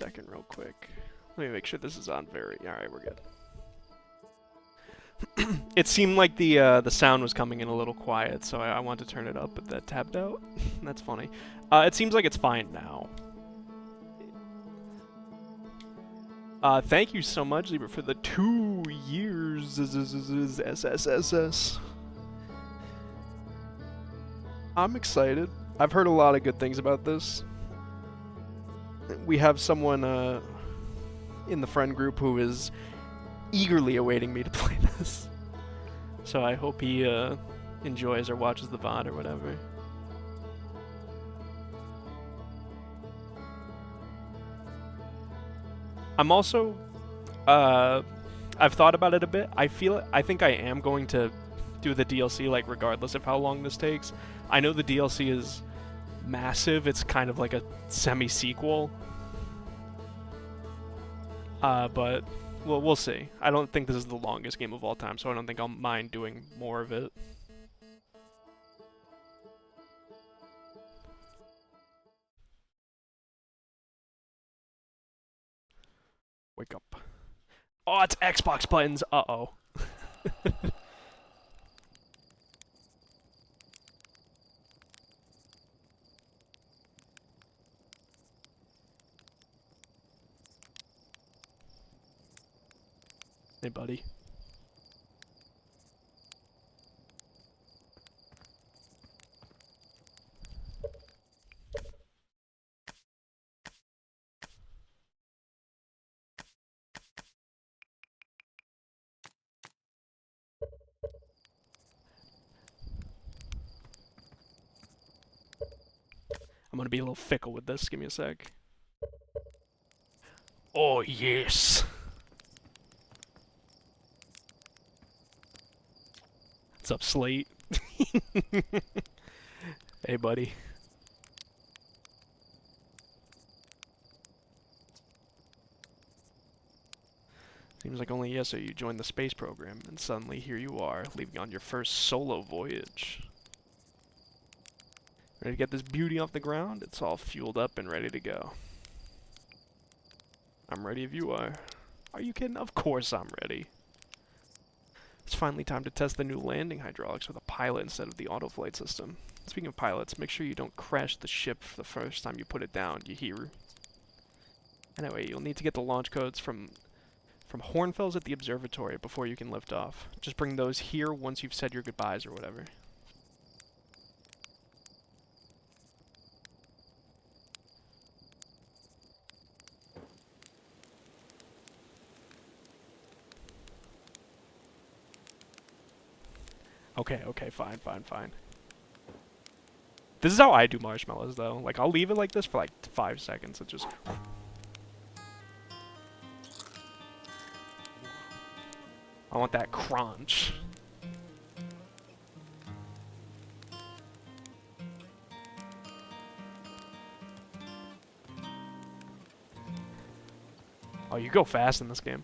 second real quick. Let me make sure this is on very... Alright, we're good. It seemed like the sound was coming in a little quiet, so I wanted to turn it up, but that tapped out. That's funny. It seems like it's fine now. Thank you so much, Zebra, for the 2 years. SSSS. I'm excited. I've heard a lot of good things about this. We have someone in the friend group who is eagerly awaiting me to play this. So I hope he enjoys or watches the VOD or whatever. I'm also, I've thought about it a bit. I think I am going to do the DLC, like, regardless of how long this takes. I know the DLC is massive. It's kind of like a semi-sequel. But we'll see. I don't think this is the longest game of all time, so I don't think I'll mind doing more of it. Wake up. Oh, it's Xbox buttons. Uh-oh. Hey, buddy. I'm gonna be a little fickle with this. Give me a sec. Oh, yes. What's up, Slate? Hey, buddy. Seems like only yesterday you joined the space program, and suddenly here you are, leaving on your first solo voyage. Ready to get this beauty off the ground? It's all fueled up and ready to go. I'm ready if you are. Are you kidding? Of course I'm ready. It's finally time to test the new landing hydraulics with a pilot instead of the auto-flight system. Speaking of pilots, make sure you don't crash the ship the first time you put it down, you hear? Anyway, you'll need to get the launch codes from Hornfels at the observatory before you can lift off. Just bring those here once you've said your goodbyes or whatever. Okay, fine. This is how I do marshmallows, though. Like, I'll leave it like this for, like, 5 seconds. It just... I want that crunch. Oh, you go fast in this game.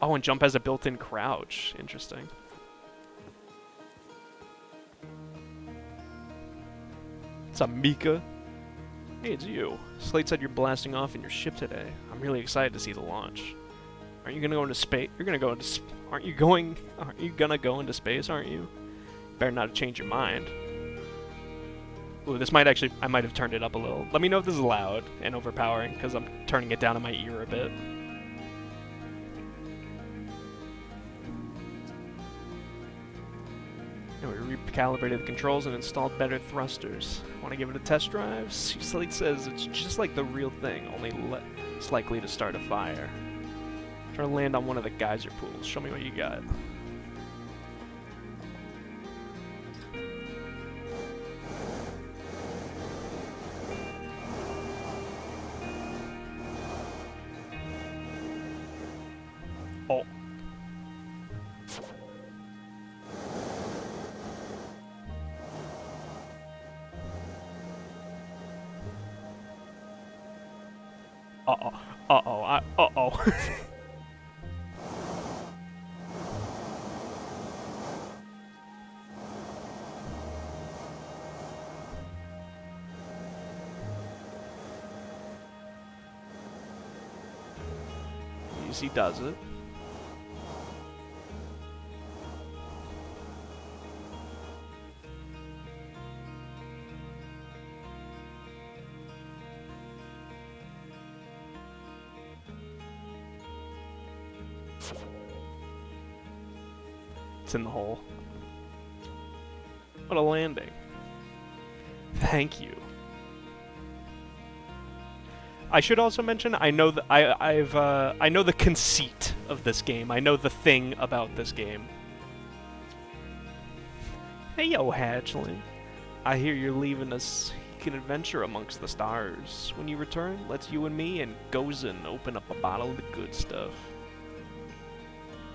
Oh, and jump has a built-in crouch. Interesting. What's up, Mika? Hey, it's you. Slate said you're blasting off in your ship today. I'm really excited to see the launch. Aren't you gonna go into space? You're gonna go into aren't you gonna go into space, aren't you? Better not change your mind. Ooh, this might actually... I might have turned it up a little. Let me know if this is loud and overpowering, because I'm turning it down in my ear a bit. And we recalibrated the controls and installed better thrusters. Want to give it a test drive? Slate says it's just like the real thing, only less likely to start a fire. Try to land on one of the geyser pools. Show me what you got. Oh. Uh-oh. Uh-oh. Uh-oh. Easy does it. It's in the hole. What a landing. Thank you. I should also mention I know that I know the conceit of this game. I know the thing about this game. Hey yo, hatchling. I hear you're leaving a seeking adventure amongst the stars. When you return, let's you and me and Gozen open up a bottle of the good stuff.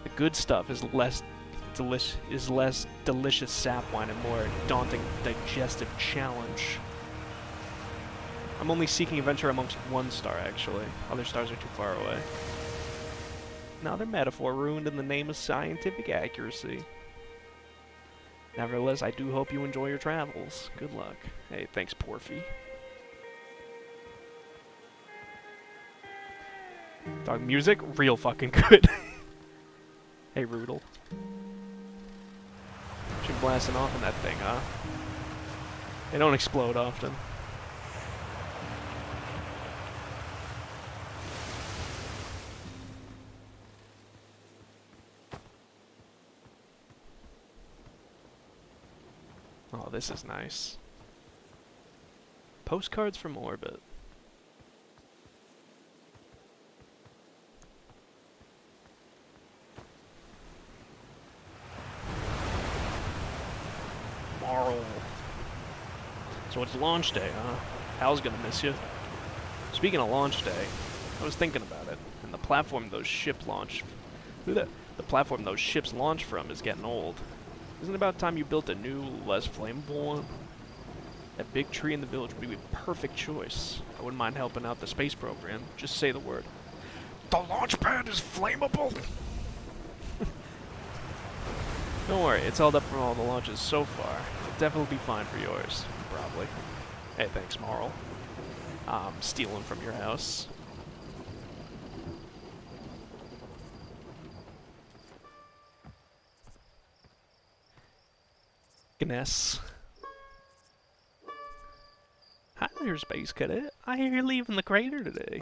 The good stuff is less delicious sap wine and more daunting digestive challenge. I'm only seeking adventure amongst one star, actually. Other stars are too far away. Another metaphor ruined in the name of scientific accuracy. Nevertheless, I do hope you enjoy your travels. Good luck. Hey, thanks, Porfy. Dog music, real fucking good. Hey, Roodle. Should blasting off in that thing, huh? They don't explode often. Oh, this is nice. Postcards from orbit. Marl. So it's launch day, huh? Hal's gonna miss you. Speaking of launch day, I was thinking about it, and the platform those ships launch... The platform those ships launch from is getting old. Isn't it about time you built a new, less flammable one? That big tree in the village would be a perfect choice. I wouldn't mind helping out the space program. Just say the word. The launch pad is flammable! Don't worry, it's held up from all the launches so far. It'll definitely be fine for yours. Probably. Hey, thanks, Marl. I'm stealing from your house. Gness. Hi there, Space Cadet. I hear you're leaving the crater today.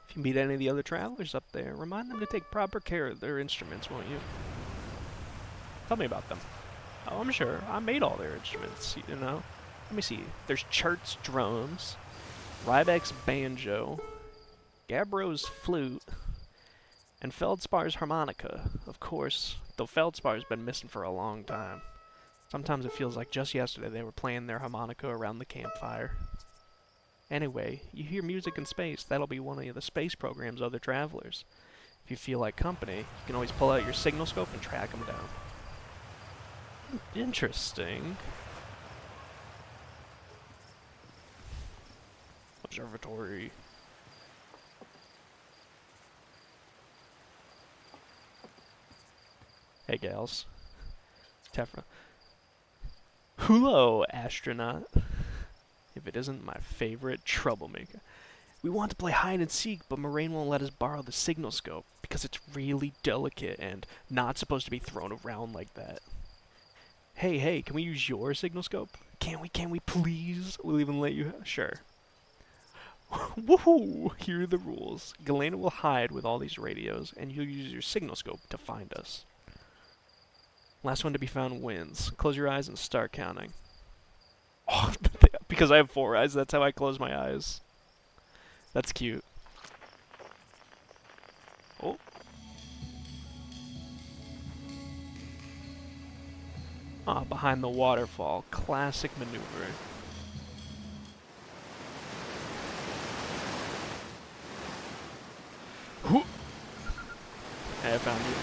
If you meet any of the other travelers up there, remind them to take proper care of their instruments, won't you? Tell me about them. Oh, I'm sure. I made all their instruments, you know. Let me see. There's Chart's drums, Rybek's banjo, Gabbro's flute, and Feldspar's harmonica. Of course, though Feldspar's been missing for a long time. Sometimes it feels like just yesterday they were playing their harmonica around the campfire. Anyway, you hear music in space, that'll be one of the space program's other travelers. If you feel like company, you can always pull out your signal scope and track them down. Interesting. Observatory. Hey, gals. Tephra. Hello, astronaut. If it isn't my favorite troublemaker. We want to play hide and seek, but Moraine won't let us borrow the signal scope because it's really delicate and not supposed to be thrown around like that. Hey, can we use your signal scope? Can we please? We'll even let you. Sure. Woohoo! Here are the rules. Galena will hide with all these radios, and you'll use your signal scope to find us. Last one to be found wins. Close your eyes and start counting. Oh, because I have 4 eyes, that's how I close my eyes. That's cute. Oh. Ah, behind the waterfall. Classic maneuver. Hey, I found you.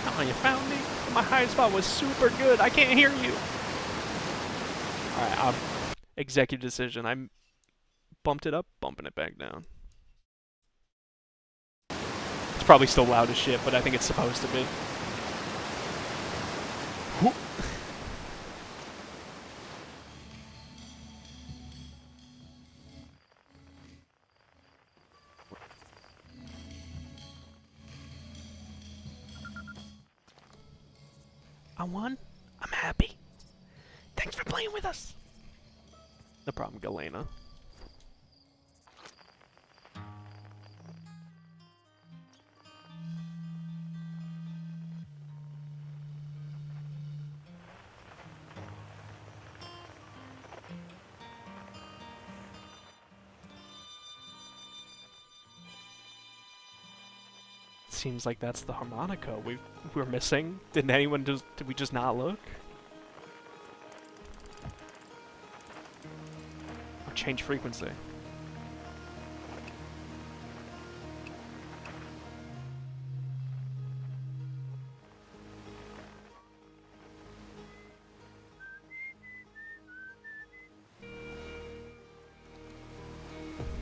Oh, you found me? My high spot was super good. I can't hear you. Alright, executive decision. I bumped it up, bumping it back down. It's probably still loud as shit, but I think it's supposed to be. I won. I'm happy. Thanks for playing with us. No problem, Galena. Seems like that's the harmonica we're missing. Did we just not look? Or change frequency.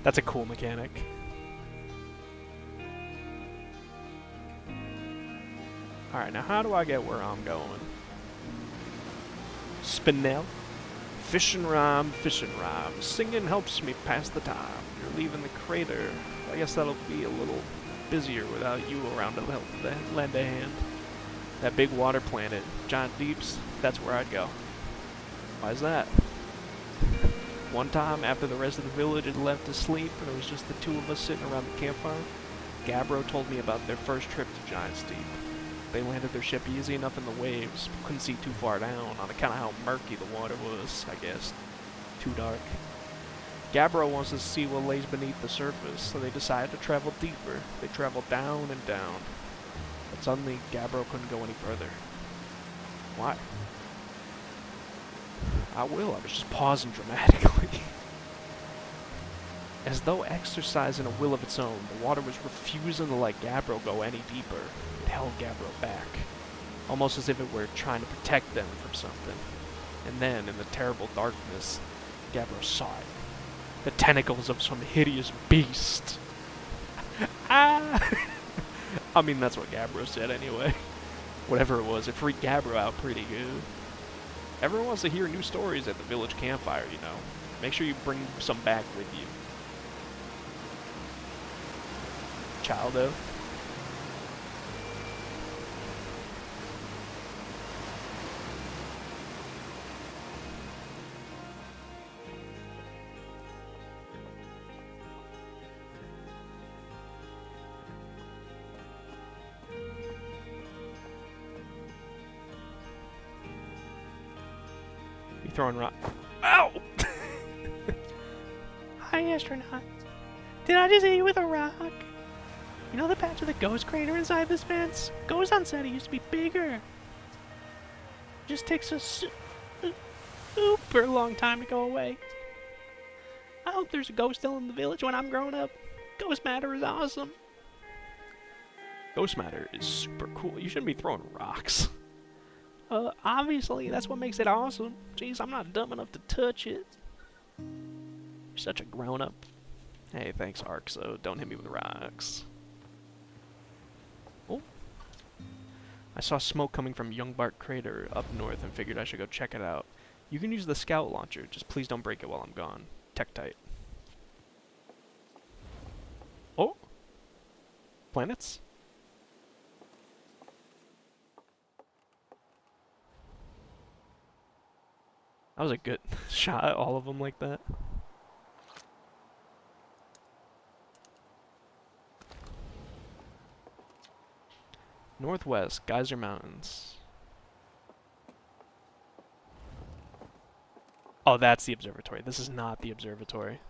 That's a cool mechanic. Alright, now how do I get where I'm going? Spinel. Fish and rhyme, singing helps me pass the time. You're leaving the crater. I guess that'll be a little busier without you around to lend a hand. That big water planet, Giant Deeps, that's where I'd go. Why's that? One time, after the rest of the village had left to sleep and it was just the 2 of us sitting around the campfire, Gabbro told me about their first trip to Giant's Deep. They landed their ship easy enough in the waves, but couldn't see too far down on account of how murky the water was, I guess. Too dark. Gabbro wants to see what lays beneath the surface, so they decided to travel deeper. They traveled down and down. But suddenly, Gabbro couldn't go any further. Why? I was just pausing dramatically. As though exercising a will of its own, the water was refusing to let Gabbro go any deeper. It held Gabbro back, almost as if it were trying to protect them from something. And then, in the terrible darkness, Gabbro saw it. The tentacles of some hideous beast. Ah! I mean, that's what Gabbro said anyway. Whatever it was, it freaked Gabbro out pretty good. Everyone wants to hear new stories at the village campfire, you know. Make sure you bring some back with you. Childo. You throwing rock? Ow! Hi, astronaut. Did I just hit you with a rock? You know the patch of the ghost crater inside this fence? Gozan said it used to be bigger. It just takes a super long time to go away. I hope there's a ghost still in the village when I'm grown up. Ghost matter is awesome. Ghost matter is super cool. You shouldn't be throwing rocks. Obviously, that's what makes it awesome. Jeez, I'm not dumb enough to touch it. You're such a grown-up. Hey, thanks, Ark, so don't hit me with rocks. Oh. I saw smoke coming from Youngbart Crater up north and figured I should go check it out. You can use the scout launcher, just please don't break it while I'm gone. Tektite. Oh! Planets? was a good shot at all of them like that. Northwest, Geyser Mountains. Oh, that's the observatory. This is not the observatory.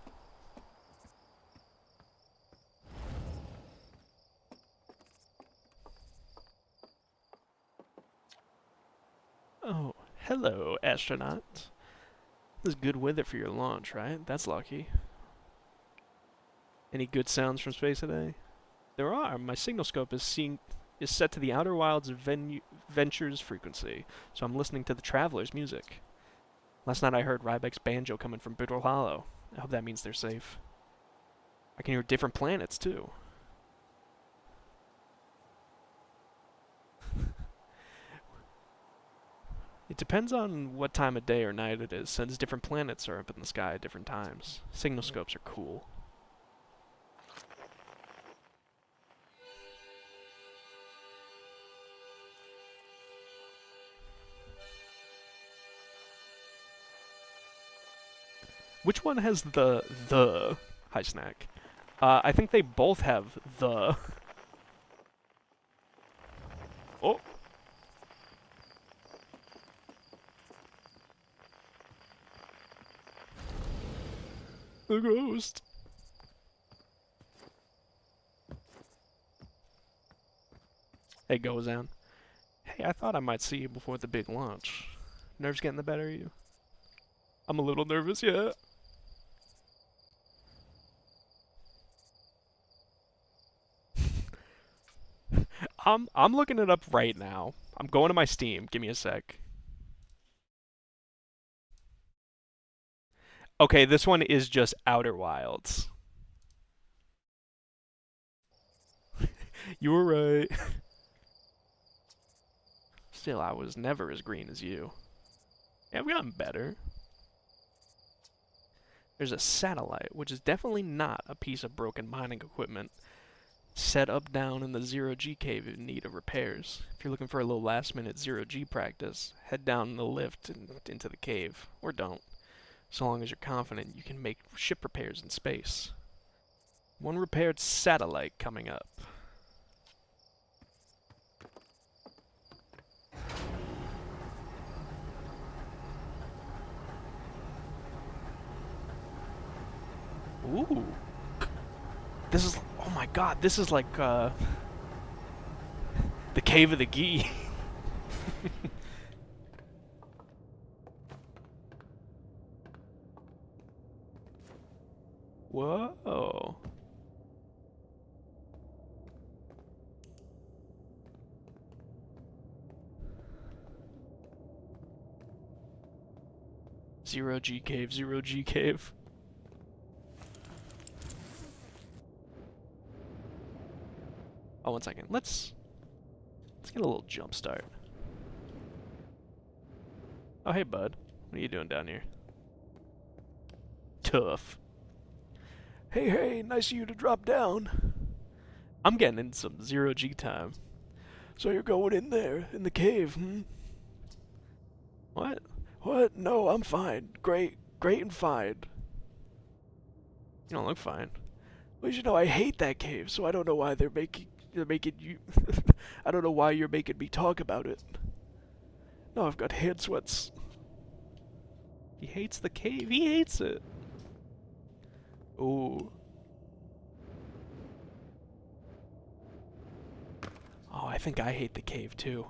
Oh, hello, astronaut. This is good weather for your launch, right? That's lucky. Any good sounds from space today? There are. My signal scope is set to the Outer Wilds Ventures frequency, so I'm listening to the Traveler's music. Last night I heard Rybek's banjo coming from Biddle Hollow. I hope that means they're safe. I can hear different planets, too. It depends on what time of day or night it is, since different planets are up in the sky at different times. Signal scopes are cool. Which one has the high snack? I think they both have the. Oh. The ghost. Hey, Gozan. Hey, I thought I might see you before the big launch. Nerves getting the better of you? I'm a little nervous, yeah. I'm looking it up right now. I'm going to my Steam. Give me a sec. Okay, this one is just Outer Wilds. You were right. Still, I was never as green as you. Yeah, I've gotten better. There's a satellite, which is definitely not a piece of broken mining equipment, set up down in the zero-G cave in need of repairs. If you're looking for a little last-minute zero-G practice, head down the lift and into the cave. Or don't. So long as you're confident you can make ship repairs in space. One repaired satellite coming up. Ooh. This is, oh my god, this is like, the Cave of the Gi. Whoa. Zero-G cave, zero-G cave. Oh, 1 second. Let's get a little jump start. Oh, hey, bud. What are you doing down here? Tough. Hey, hey, nice of you to drop down. I'm getting in some zero-G time. So you're going in there, in the cave, hmm? What? What? No, I'm fine. Great and fine. You don't look fine. Well, you know, I hate that cave, so I don't know why they're making you... I don't know why you're making me talk about it. No, I've got hand sweats. He hates the cave. He hates it. Ooh. Oh, I think I hate the cave, too.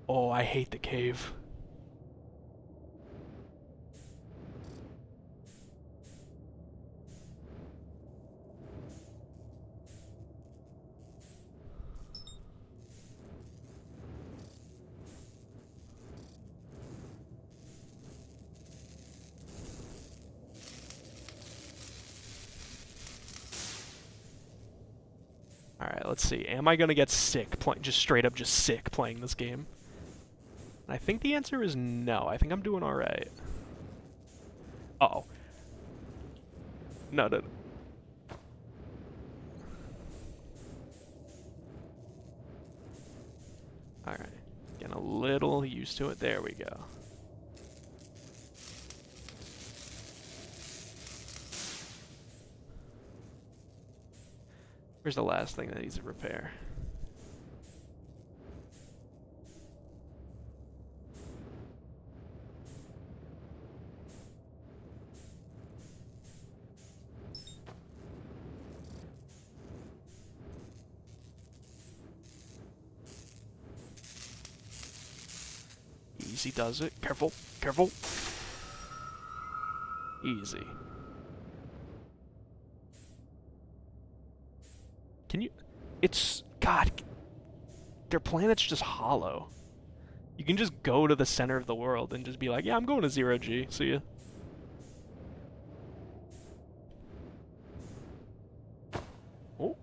Oh, I hate the cave. Alright, let's see. Am I gonna get sick just straight up just sick playing this game? I think the answer is no. I think I'm doing alright. Uh-oh. No. Alright. Getting a little used to it. There we go. Here's the last thing that needs a repair. Easy does it. Careful, careful. Easy. Can you... It's... God. Their planet's just hollow. You can just go to the center of the world and just be like, yeah, I'm going to 0G. See ya. Oh.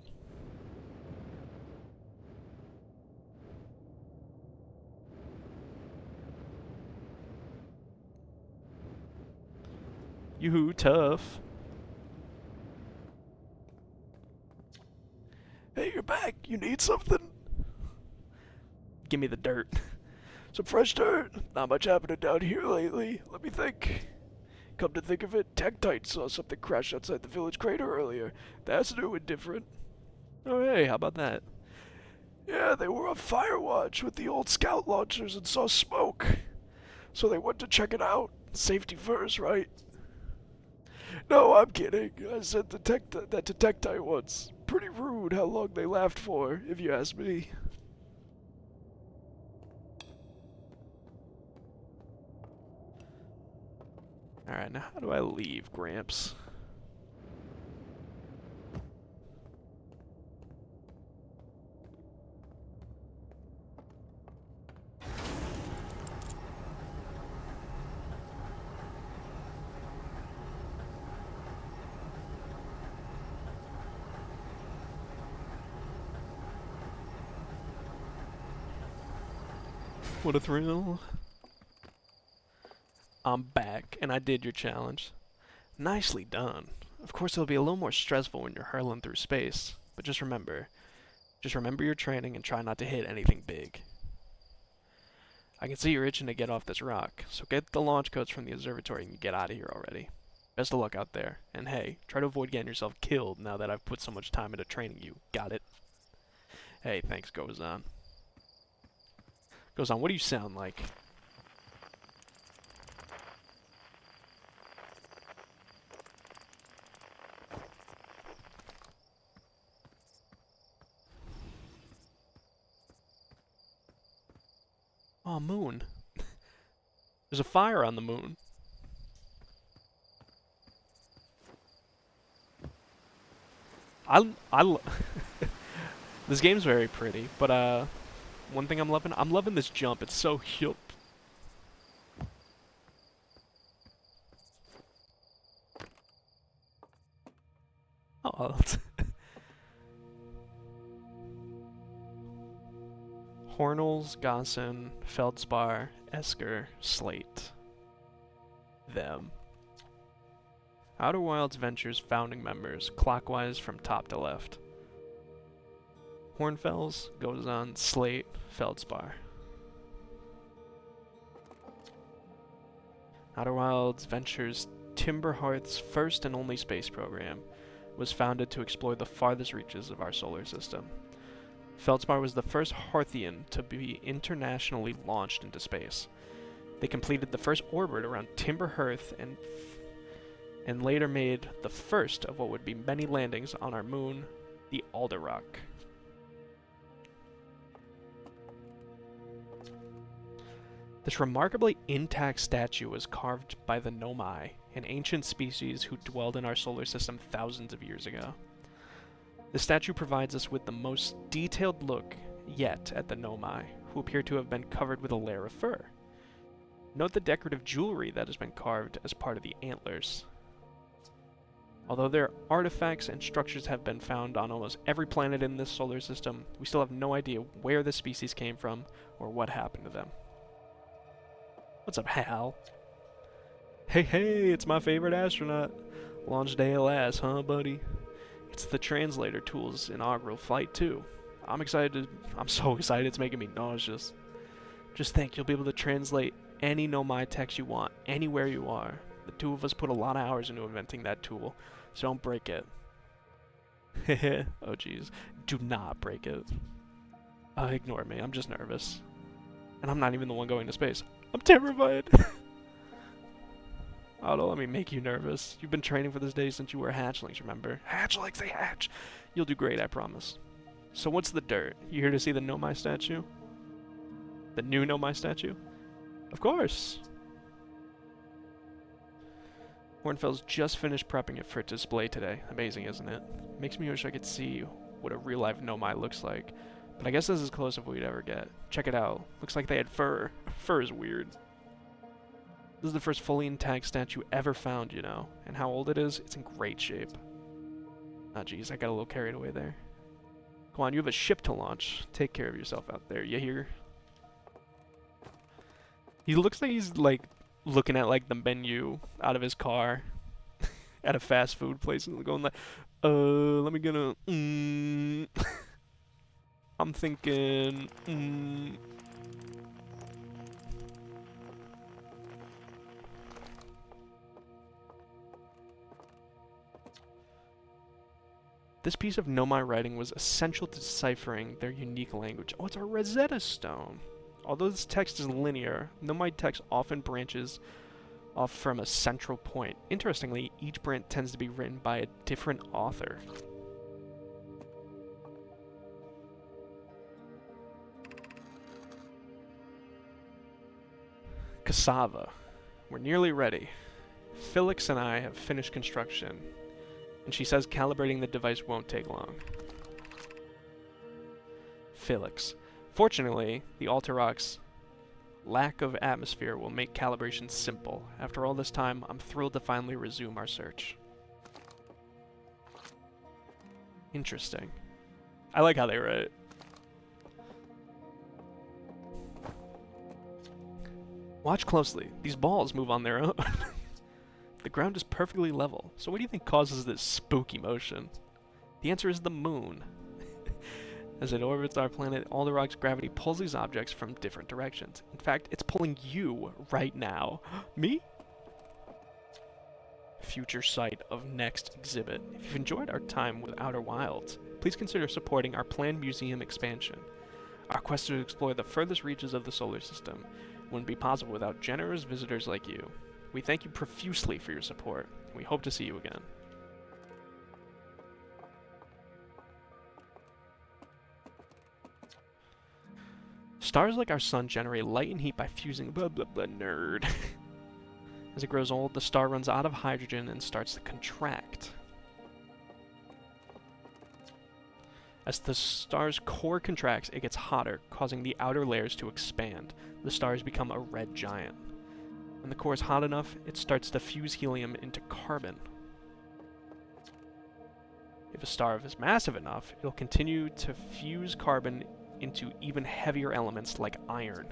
Yoo-hoo, tough. Hey, you're back. You need something? Give me the dirt. Some fresh dirt. Not much happening down here lately. Let me think. Come to think of it, Tektite saw something crash outside the village crater earlier. That's new and different. Oh hey, how about that? Yeah, they were on fire watch with the old scout launchers and saw smoke. So they went to check it out. Safety first, right? No, I'm kidding. I said that to Tektite once. Pretty rude how long they laughed for, if you ask me. Alright, now how do I leave, Gramps? What a thrill. I'm back, and I did your challenge. Nicely done. Of course, it'll be a little more stressful when you're hurling through space, but just remember your training and try not to hit anything big. I can see you're itching to get off this rock, so get the launch codes from the observatory and get out of here already. Best of luck out there, and hey, try to avoid getting yourself killed now that I've put so much time into training you. Got it? Hey, thanks, Gozan. Gozan, what do you sound like? Oh, moon. There's a fire on the moon. This game's very pretty, but one thing I'm loving this jump. It's so hip. Oh. Hornels, Gossen, Feldspar, Esker, Slate. Them. Outer Wilds Ventures founding members, clockwise from top to left. Hornfels, Gozan, Slate, Feldspar. Outer Wilds Ventures Timberhearth's first and only space program was founded to explore the farthest reaches of our solar system. Feldspar was the first Hearthian to be internationally launched into space. They completed the first orbit around Timberhearth and later made the first of what would be many landings on our moon, the Alderrock. This remarkably intact statue was carved by the Nomai, an ancient species who dwelled in our solar system thousands of years ago. The statue provides us with the most detailed look yet at the Nomai, who appear to have been covered with a layer of fur. Note the decorative jewelry that has been carved as part of the antlers. Although their artifacts and structures have been found on almost every planet in this solar system, we still have no idea where the species came from or what happened to them. What's up, Hal? Hey, hey, it's my favorite astronaut. Launch day at last, huh, buddy? It's the translator tool's inaugural flight, too. I'm so excited it's making me nauseous. Just think, you'll be able to translate any Nomai text you want, anywhere you are. The two of us put a lot of hours into inventing that tool, so don't break it. Oh jeez. Do not break it. Ignore me, I'm just nervous. And I'm not even the one going to space. I'm terrified! Oh, don't let me make you nervous. You've been training for this day since you were hatchlings, remember? Hatchlings, they hatch! You'll do great, I promise. So what's the dirt? You here to see the Nomai statue? The new Nomai statue? Of course! Hornfels just finished prepping it for display today. Amazing, isn't it? Makes me wish I could see what a real-life Nomai looks like. But I guess this is as close as we'd ever get. Check it out. Looks like they had fur. Fur is weird. This is the first fully intact statue ever found, you know. And how old it is? It's in great shape. Ah, geez, I got a little carried away there. Come on, you have a ship to launch. Take care of yourself out there, you hear? He looks like he's, like, looking at, like, the menu out of his car at a fast food place and going like, let me get a, I'm thinking, This piece of Nomai writing was essential to deciphering their unique language. Oh, it's a Rosetta Stone. Although this text is linear, Nomai text often branches off from a central point. Interestingly, each branch tends to be written by a different author. Cassava. We're nearly ready. Felix and I have finished construction, and she says calibrating the device won't take long. Felix. Fortunately, the Alterock's lack of atmosphere will make calibration simple. After all this time, I'm thrilled to finally resume our search. Interesting. I like how they write. Watch closely. These balls move on their own. The ground is perfectly level. So what do you think causes this spooky motion? The answer is the moon. As it orbits our planet, Alderrock's gravity pulls these objects from different directions. In fact, it's pulling you right now. Me? Future site of next exhibit. If you've enjoyed our time with Outer Wilds, please consider supporting our planned museum expansion. Our quest to explore the furthest reaches of the solar system wouldn't be possible without generous visitors like you. We thank you profusely for your support, and we hope to see you again. Stars like our sun generate light and heat by fusing blah blah blah nerd. As it grows old, the star runs out of hydrogen and starts to contract. As the star's core contracts, it gets hotter, causing the outer layers to expand. The stars become a red giant. When the core is hot enough, it starts to fuse helium into carbon. If a star is massive enough, it'll continue to fuse carbon into even heavier elements like iron.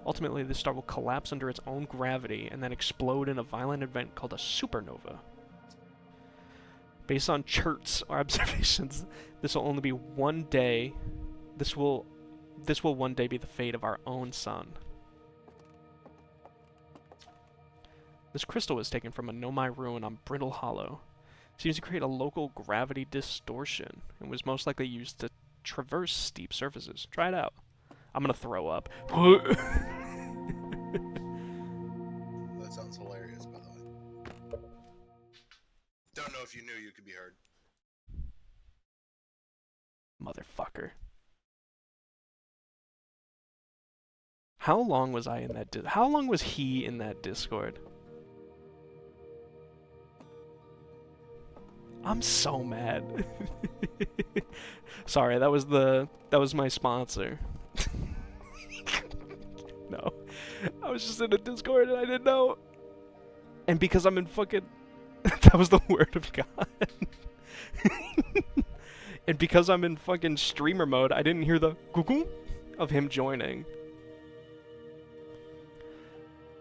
Ultimately, the star will collapse under its own gravity and then explode in a violent event called a supernova. Based on Chert's observations, this will only be one day. This will one day be the fate of our own sun. This crystal was taken from a Nomai ruin on Brittle Hollow. It seems to create a local gravity distortion and was most likely used to traverse steep surfaces. Try it out. I'm gonna throw up. That sounds hilarious, by the way. Don't know if you knew you could be heard. Motherfucker. How long was I in that How long was he in that Discord? I'm so mad. Sorry, that was my sponsor. No. I was just in a Discord and I didn't know. And because I'm in fucking that was the word of God. And because I'm in fucking streamer mode, I didn't hear the Google of him joining.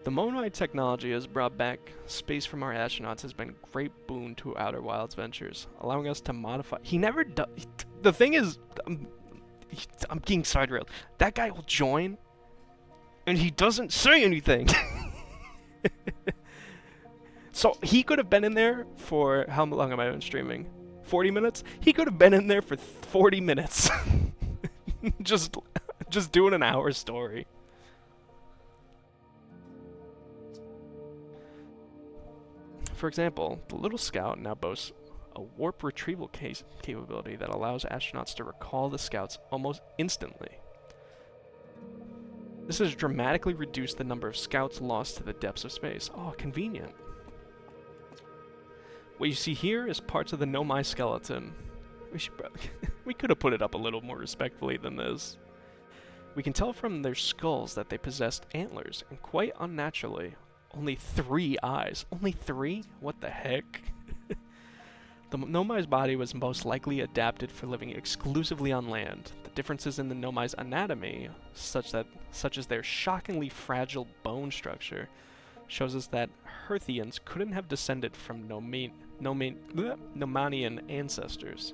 The Nomai technology has brought back space from our astronauts has been a great boon to Outer Wilds ventures, allowing us to modify. He never does. The thing is, I'm getting sidetracked. That guy will join, And he doesn't say anything. So he could have been in there for, how long am I been streaming? 40 minutes? He could have been in there for 40 minutes. just doing an hour story. For example, the Little Scout now boasts a warp retrieval capability that allows astronauts to recall the scouts almost instantly. This has dramatically reduced the number of scouts lost to the depths of space. Oh, convenient. What you see here is parts of the Nomai skeleton. We could have put it up a little more respectfully than this. We can tell from their skulls that they possessed antlers, and quite unnaturally, only 3 eyes. Only 3? What the heck? The Nomai's body was most likely adapted for living exclusively on land. The differences in the Nomai's anatomy, such as their shockingly fragile bone structure, shows us that Hearthians couldn't have descended from Nomanian ancestors.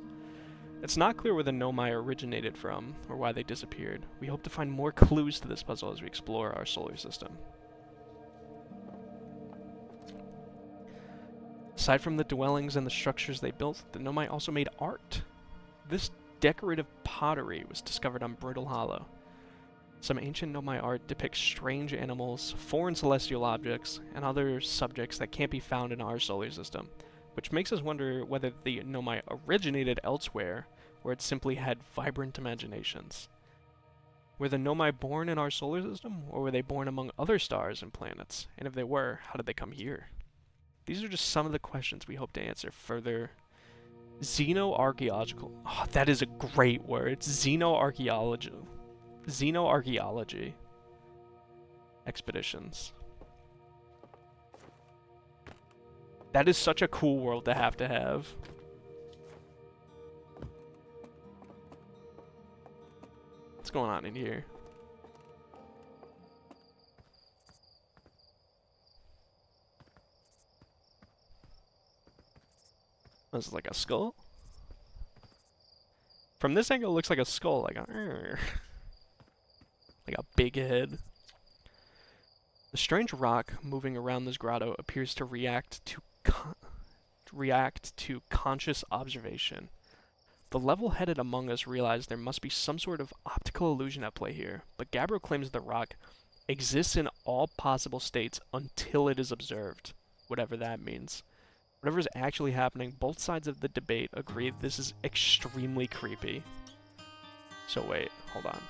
It's not clear where the Nomai originated from, or why they disappeared. We hope to find more clues to this puzzle as we explore our solar system. Aside from the dwellings and the structures they built, the Nomai also made art. This decorative pottery was discovered on Brittle Hollow. Some ancient Nomai art depicts strange animals, foreign celestial objects, and other subjects that can't be found in our solar system, which makes us wonder whether the Nomai originated elsewhere, or it simply had vibrant imaginations. Were the Nomai born in our solar system, or were they born among other stars and planets? And if they were, how did they come here? These are just some of the questions we hope to answer further. Xenoarchaeological. Oh, that is a great word. Xenoarchaeology expeditions. That is such a cool world to have. What's going on in here? This is like a skull? From this angle, it looks like a skull, like a big head. The strange rock moving around this grotto appears to react to conscious observation. The level-headed among us realize there must be some sort of optical illusion at play here, but Gabbro claims the rock exists in all possible states until it is observed, whatever that means. Whatever is actually happening, both sides of the debate agree this is extremely creepy. So wait, hold on.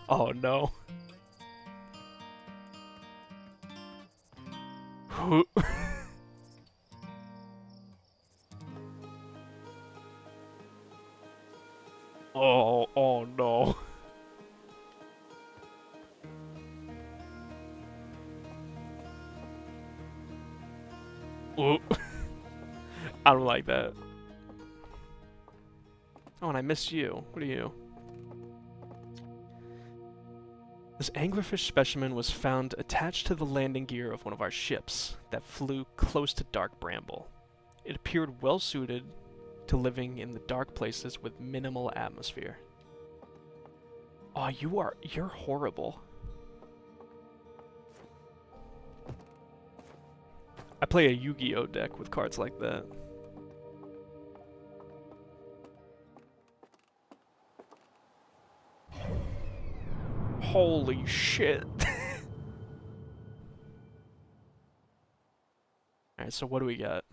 Oh no. Oh no. I don't like that. Oh, and I missed you. What are you? This anglerfish specimen was found attached to the landing gear of one of our ships that flew close to Dark Bramble. It appeared well suited to living in the dark places with minimal atmosphere. Oh, you're horrible. I play a Yu-Gi-Oh deck with cards like that. Holy shit. Alright, so what do we got?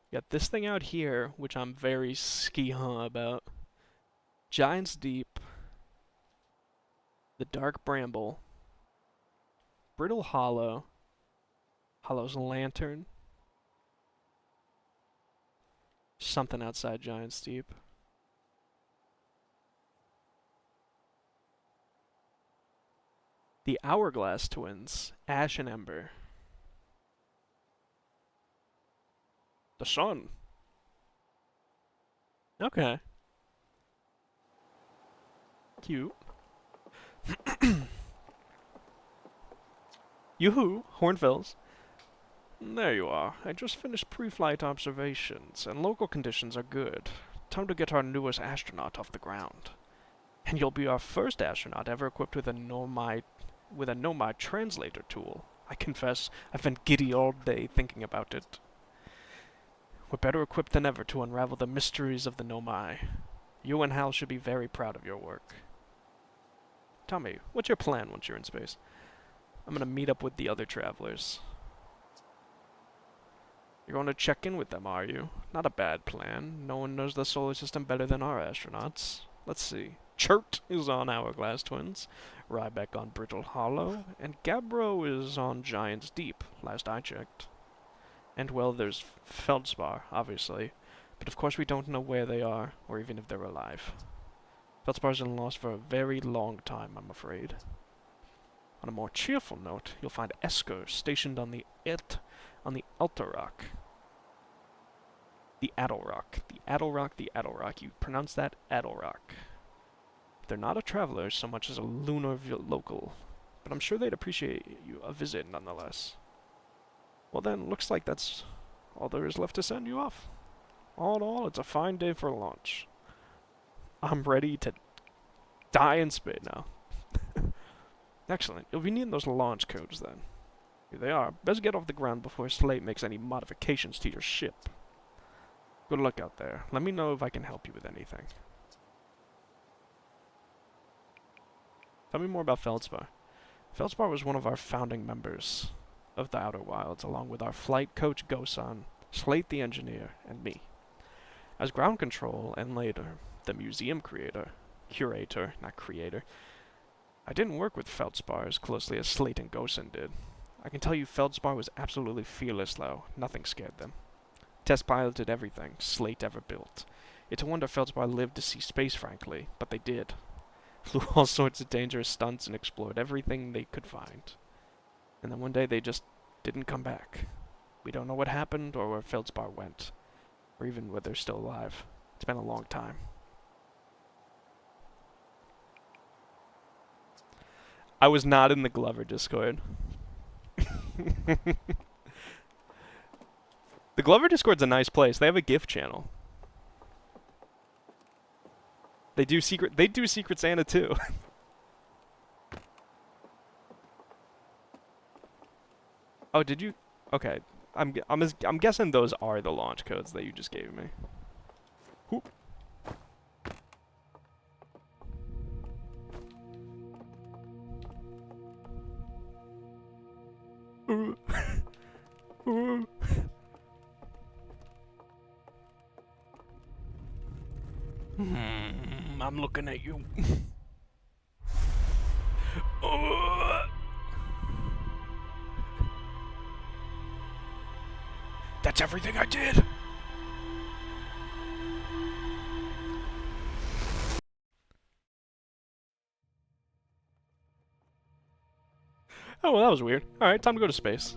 We got this thing out here, which I'm very ski-huh about. Giant's Deep. The Dark Bramble. Brittle Hollow. Hollow's Lantern. Something outside Giant's Deep. The Hourglass Twins, Ash and Ember. The Sun. Okay. Cute. Yoo-hoo, Hornfels. There you are. I just finished pre-flight observations, and local conditions are good. Time to get our newest astronaut off the ground. And you'll be our first astronaut ever equipped with a Nomai translator tool. I confess, I've been giddy all day thinking about it. We're better equipped than ever to unravel the mysteries of the Nomai. You and Hal should be very proud of your work. Tell me, what's your plan once you're in space? I'm gonna meet up with the other travelers. You're going to check in with them, are you? Not a bad plan. No one knows the solar system better than our astronauts. Let's see. Chert is on Hourglass Twins, Ryback on Brittle Hollow, and Gabbro is on Giant's Deep, last I checked. And well, there's Feldspar, obviously. But of course we don't know where they are, or even if they're alive. Feldspar's been lost for a very long time, I'm afraid. On a more cheerful note, you'll find Esker stationed on the Eltarock. The Adelrock. The Adelrock, the Adelrock. You pronounce that Adelrock. They're not a traveler so much as a lunar local, but I'm sure they'd appreciate a visit nonetheless. Well then, looks like that's all there is left to send you off. All in all, it's a fine day for launch. I'm ready to die in space now. Excellent. You'll be needing those launch codes then. Here they are. Best get off the ground before Slate makes any modifications to your ship. Good luck out there. Let me know if I can help you with anything. Tell me more about Feldspar. Feldspar was one of our founding members of the Outer Wilds, along with our flight coach Gosan, Slate the engineer, and me. As ground control, and later, the museum curator, not creator, I didn't work with Feldspar as closely as Slate and Gosan did. I can tell you Feldspar was absolutely fearless though. Nothing scared them. Test piloted everything Slate ever built. It's a wonder Feldspar lived to see space, frankly, but they did. Flew all sorts of dangerous stunts and explored everything they could find. And then one day they just didn't come back. We don't know what happened or where Feldspar went, or even whether they're still alive. It's been a long time. I was not in the Glover Discord. The Glover Discord's a nice place. They have a gift channel. They do Secret Santa too. Oh, did you? Okay. I'm guessing those are the launch codes that you just gave me. Whoop. I'm looking at you. That's everything I did. Oh, well, that was weird. Alright, time to go to space.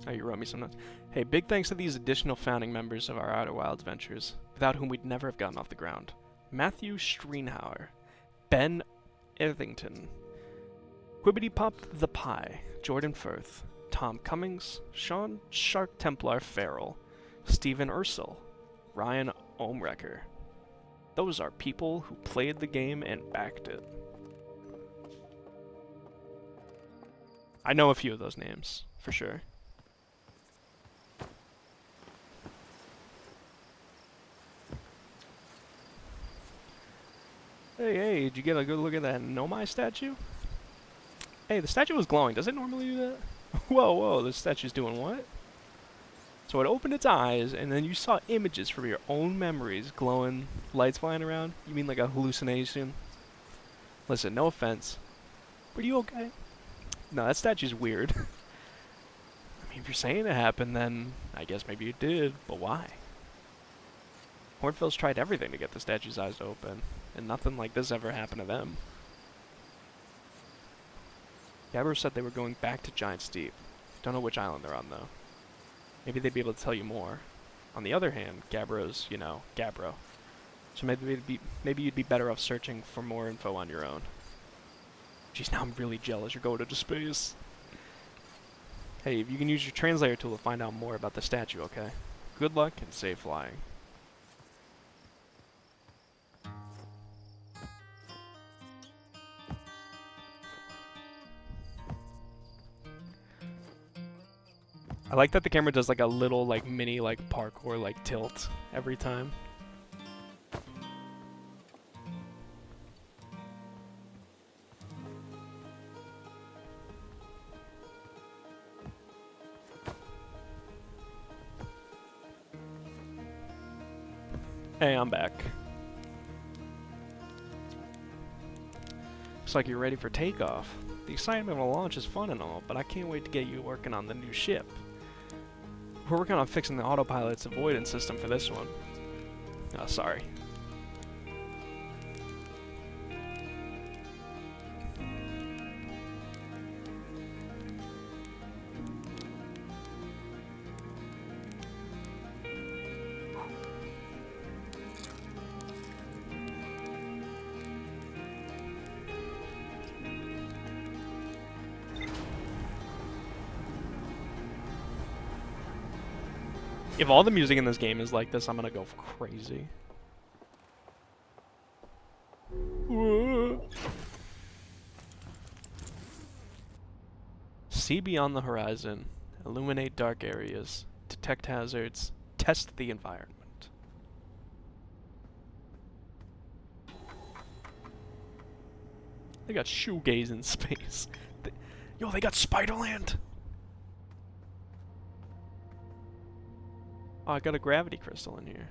Oh, you wrote me some notes. Hey, big thanks to these additional founding members of our Outer Wilds ventures, without whom we'd never have gotten off the ground. Matthew Streenhauer, Ben Irthington, Quibbity Pop the Pie, Jordan Firth, Tom Cummings, Sean Shark Templar Farrell, Stephen Ursel, Ryan Omrecker. Those are people who played the game and backed it. I know a few of those names, for sure. Hey, did you get a good look at that Nomai statue? Hey, the statue was glowing. Does it normally do that? Whoa, this statue's doing what? So it opened its eyes, and then you saw images from your own memories glowing, lights flying around? You mean like a hallucination? Listen, no offense. But are you okay? No, that statue's weird. I mean, if you're saying it happened, then I guess maybe it did, but why? Hornfield's tried everything to get the statue's eyes to open, and nothing like this ever happened to them. Gabbro said they were going back to Giant's Deep. Don't know which island they're on, though. Maybe they'd be able to tell you more. On the other hand, Gabbro's, you know, Gabbro. So maybe you'd be better off searching for more info on your own. Jeez, now I'm really jealous you're going into space. Hey, you can use your translator tool to find out more about the statue, okay? Good luck and safe flying. I like that the camera does like a little like mini like parkour like tilt every time. Hey, I'm back. Looks like you're ready for takeoff. The excitement of a launch is fun and all, but I can't wait to get you working on the new ship. We're working on fixing the autopilot's avoidance system for this one. Oh, sorry. If all the music in this game is like this, I'm gonna go crazy. See beyond the horizon, illuminate dark areas, detect hazards, test the environment. They got shoegaze in space. Yo, they got Spiderland! Oh, I got a gravity crystal in here.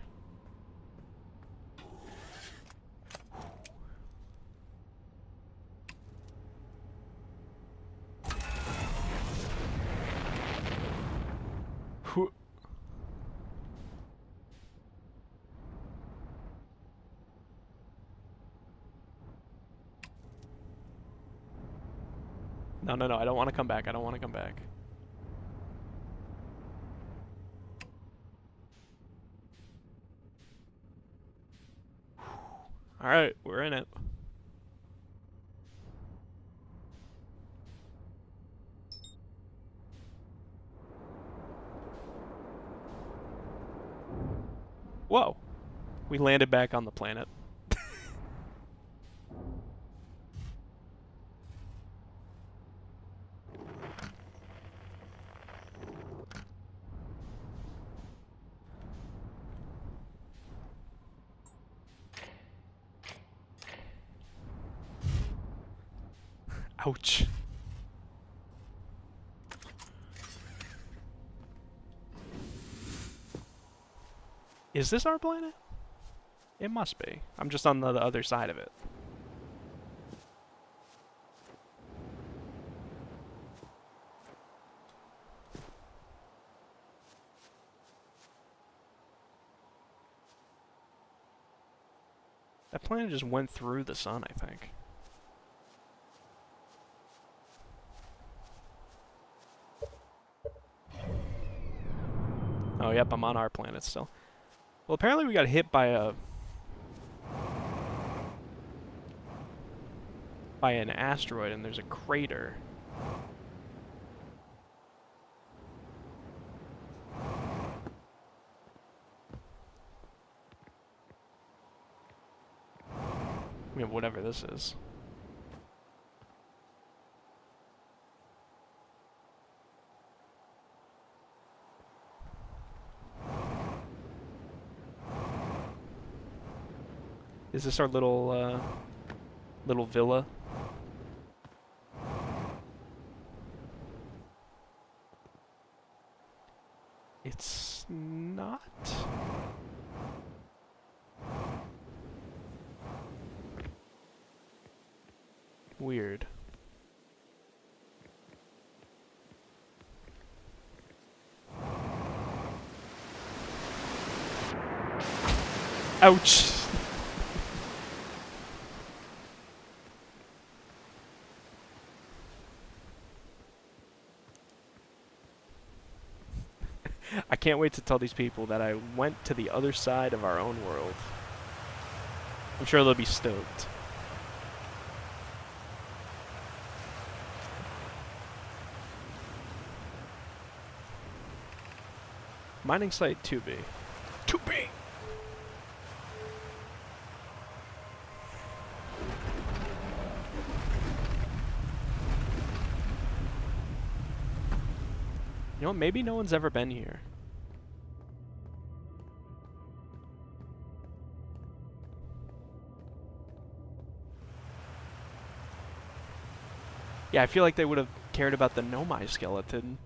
No, no, no, I don't want to come back. I don't want to come back. Alright, we're in it. Whoa. We landed back on the planet. Ouch. Is this our planet? It must be. I'm just on the other side of it. That planet just went through the sun, I think. Oh, yep, I'm on our planet still. Well, apparently we got hit by an asteroid and there's a crater. I mean, whatever this is. Is this our little villa? It's not. Weird. Ouch! I can't wait to tell these people that I went to the other side of our own world. I'm sure they'll be stoked. Mining site 2B. 2B! You know what? Maybe no one's ever been here. Yeah, I feel like they would have cared about the Nomai skeleton.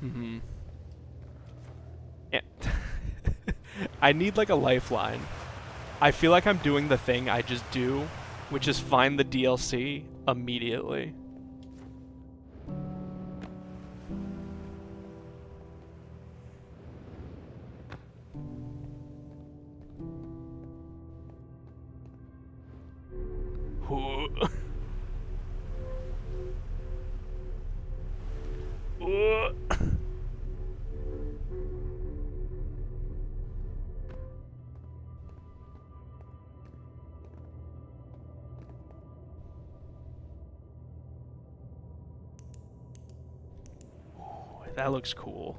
Mm-hmm. Yeah. I need like a lifeline. I feel like I'm doing the thing I just do, which is find the DLC immediately. That looks cool.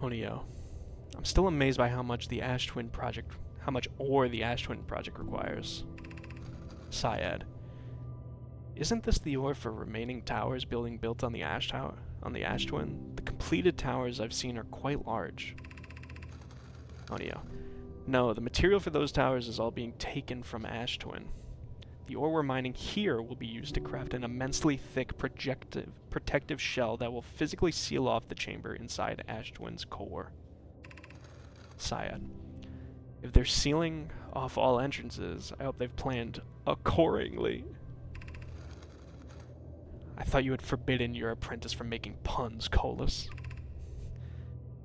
Onio. I'm still amazed by how much the Ash Twin project, how much ore the Ash Twin project requires. Syed. Isn't this the ore for remaining towers being built on the Ash Tower, on the Ash Twin? The completed towers I've seen are quite large. Onio. No, the material for those towers is all being taken from Ash Twin. The ore we're mining here will be used to craft an immensely thick protective shell that will physically seal off the chamber inside Ash Twin's core. Syed. If they're sealing off all entrances, I hope they've planned accordingly. I thought you had forbidden your apprentice from making puns, Colas.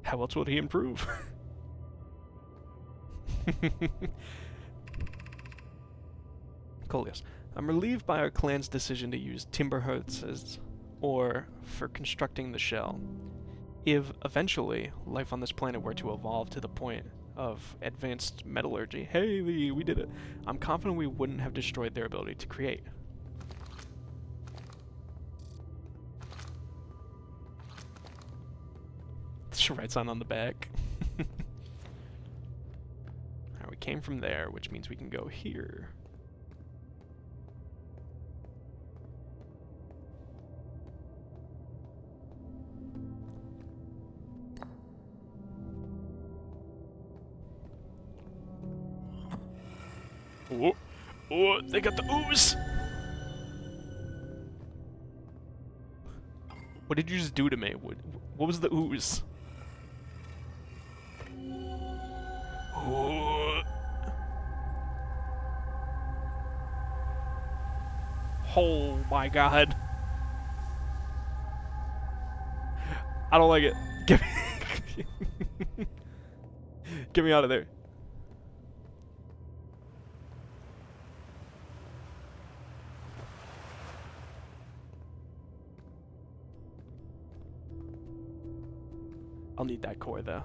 How else would he improve? Coleus. I'm relieved by our clan's decision to use Timberhearts as ore for constructing the shell. If, eventually, life on this planet were to evolve to the point of advanced metallurgy, hey, we did it, I'm confident we wouldn't have destroyed their ability to create. Writes on the back. Alright, we came from there, which means we can go here. Oh, oh, they got the ooze! What did you just do to me? What was the ooze? Oh. Oh my god. I don't like it. Get me, get me out of there. I'll need that core though.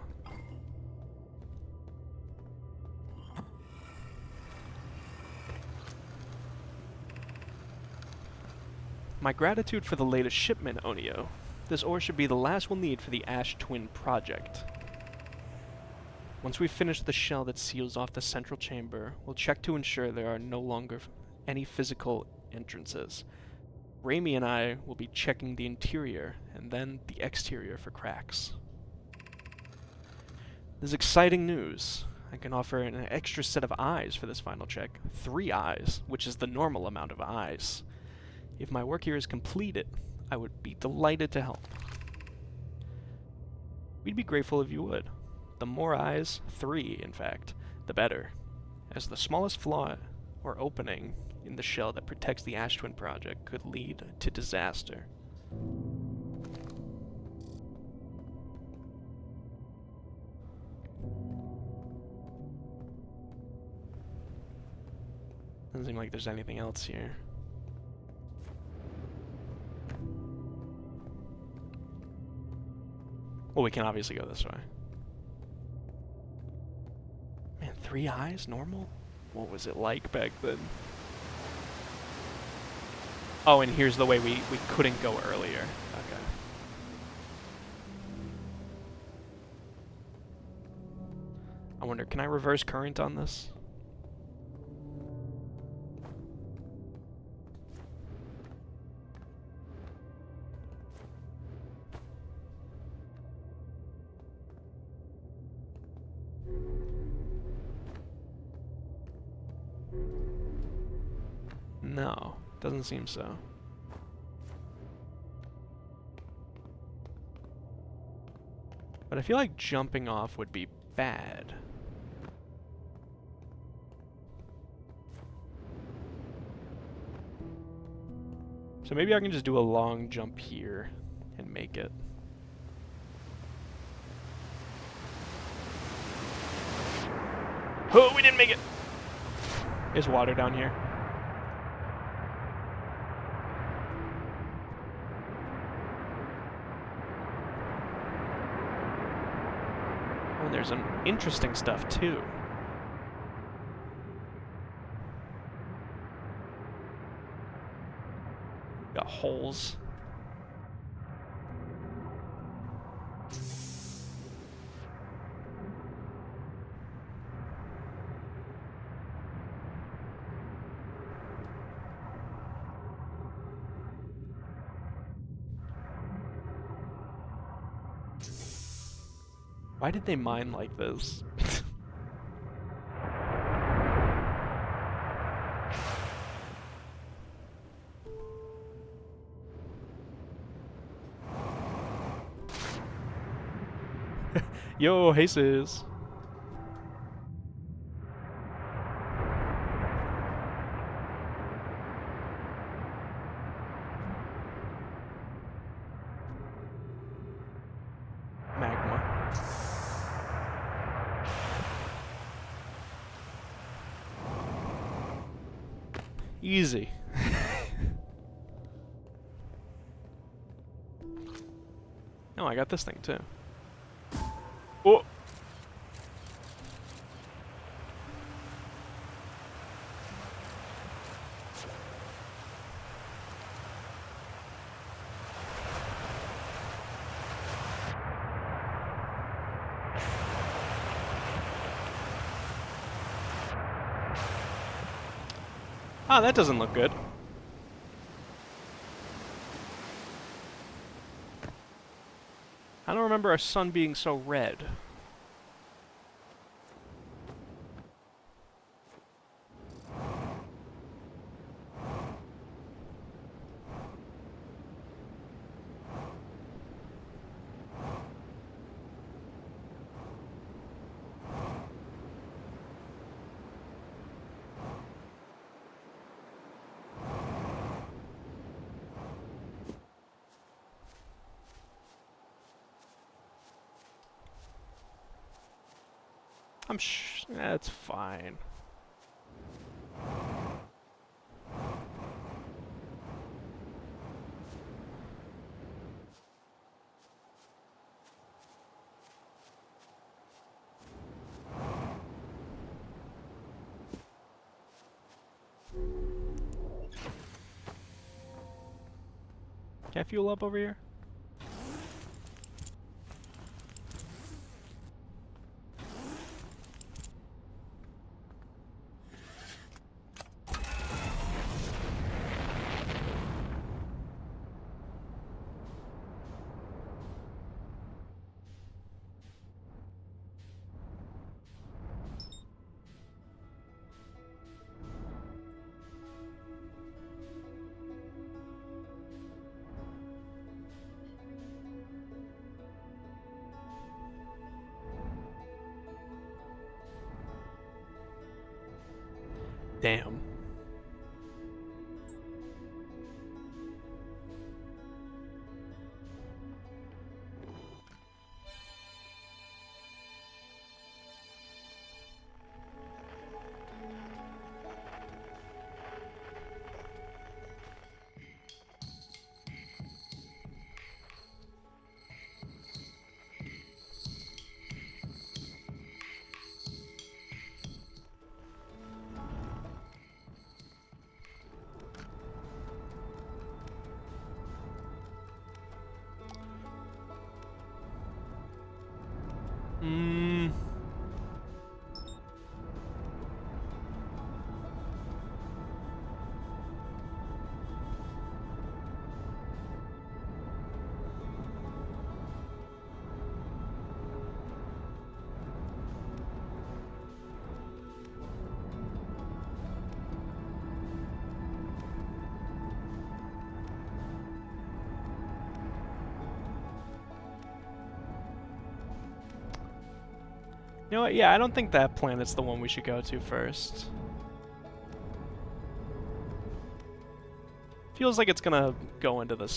My gratitude for the latest shipment, Onio. This ore should be the last we'll need for the Ash Twin project. Once we finish the shell that seals off the central chamber, we'll check to ensure there are no longer any physical entrances. Raimi and I will be checking the interior and then the exterior for cracks. This is exciting news. I can offer an extra set of eyes for this final check. 3 eyes, which is the normal amount of eyes. If my work here is completed, I would be delighted to help. We'd be grateful if you would. The more eyes, 3 in fact, the better, as the smallest flaw or opening in the shell that protects the Ash Twin project could lead to disaster. Doesn't seem like there's anything else here. Well, we can obviously go this way. Man, 3 eyes? Normal? What was it like back then? Oh, and here's the way we couldn't go earlier. Okay. I wonder, can I reverse current on this? No, doesn't seem so. But I feel like jumping off would be bad. So maybe I can just do a long jump here and make it. Oh, we didn't make it! There's water down here. Oh, and there's some interesting stuff too. Got holes. Why did they mine like this? Yo, hey sis. Magma. Easy. Oh, I got this thing too. Oh! Ah, that doesn't look good. I don't remember our sun being so red. That's fine. Can I fuel up over here? Damn. You know what? Yeah, I don't think that planet's the one we should go to first. Feels like it's gonna go into the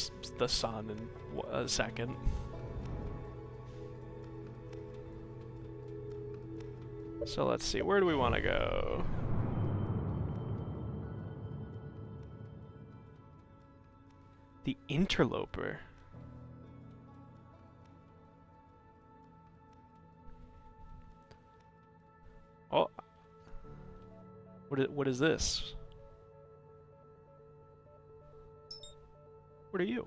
sun in a second. So let's see, where do we want to go? The Interloper. Oh. What is this? What are you?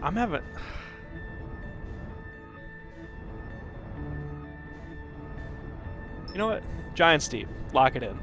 I'm having... You know what? Giant Steep. Lock it in.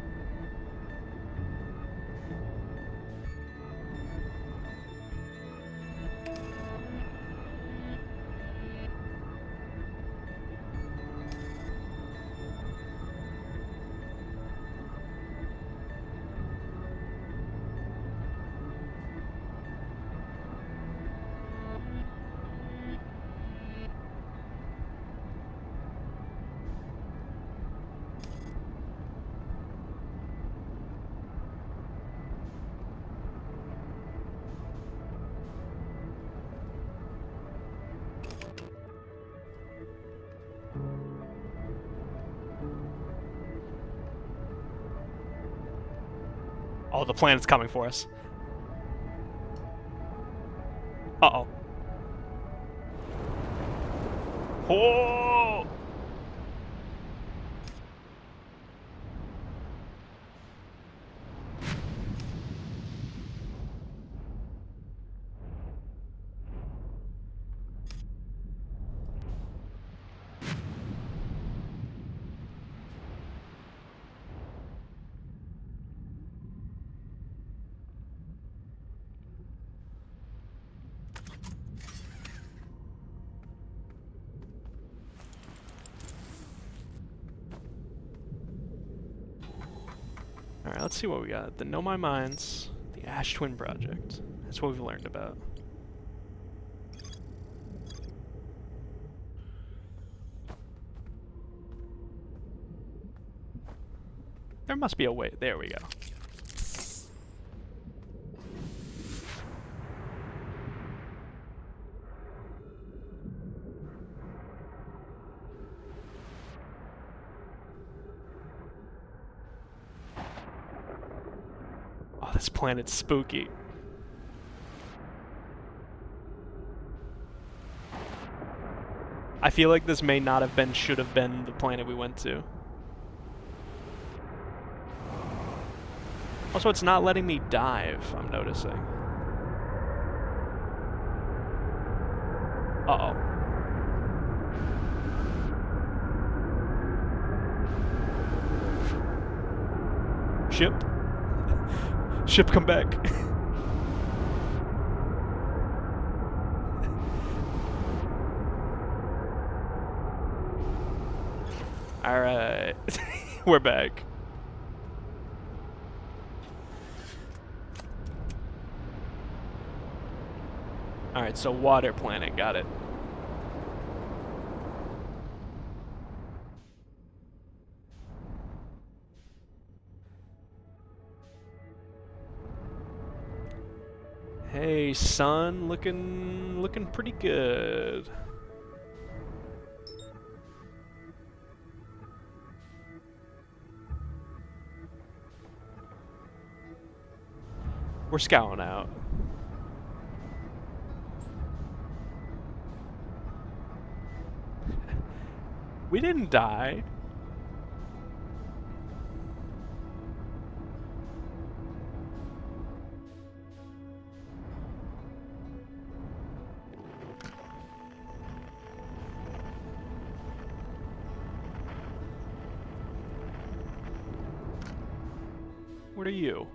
Oh, the planet's coming for us. Uh-oh. Oh! Alright, let's see what we got. The Know My Minds, the Ash Twin Project. That's what we've learned about. There must be a way. There we go. Oh, this planet's spooky. I feel like this may not have been, should have been the planet we went to. Also, it's not letting me dive, I'm noticing. Uh-oh. Ship? Ship, come back. Alright. We're back. Alright, so water planet, got it. Hey, sun, looking pretty good. We're scouting out. We didn't die. What are you?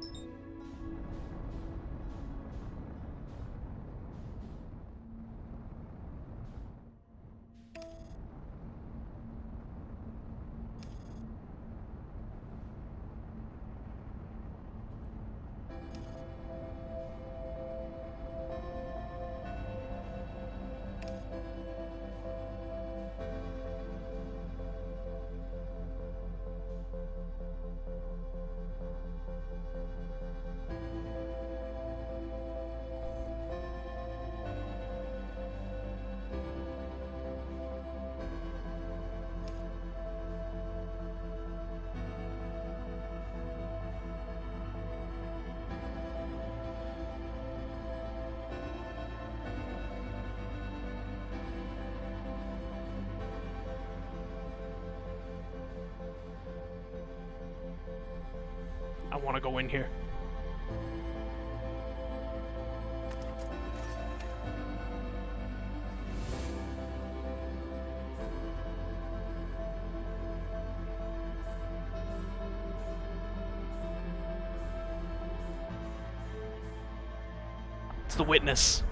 I want to go in here. It's the witness.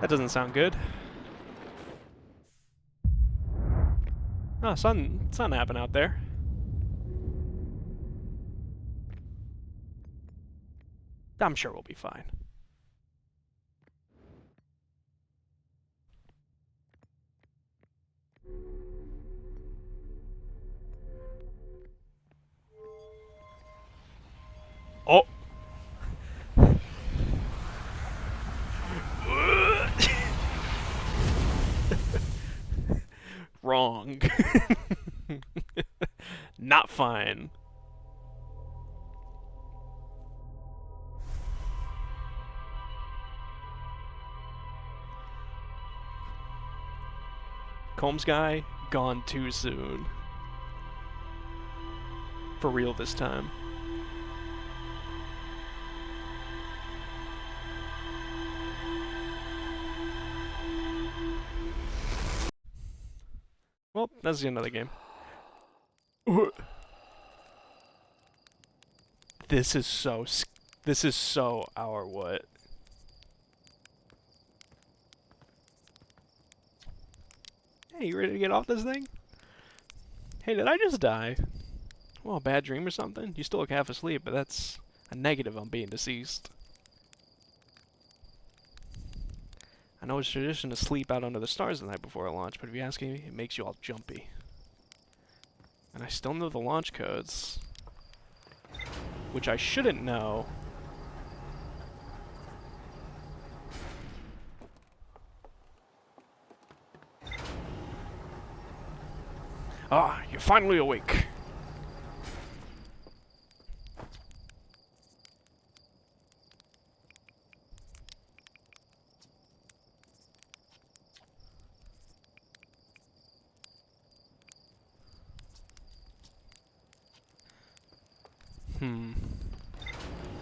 That doesn't sound good. Oh, sun happened out there. I'm sure we'll be fine. Oh! Wrong. Not fine. Combs guy, gone too soon. For real this time. Well, that's the end of the game. This is so our what? Hey, you ready to get off this thing? Hey, did I just die? Well, a bad dream or something? You still look half asleep, but that's a negative on being deceased. I know it's tradition to sleep out under the stars the night before a launch, but if you ask me, it makes you all jumpy. And I still know the launch codes. Which I shouldn't know. Ah, you're finally awake.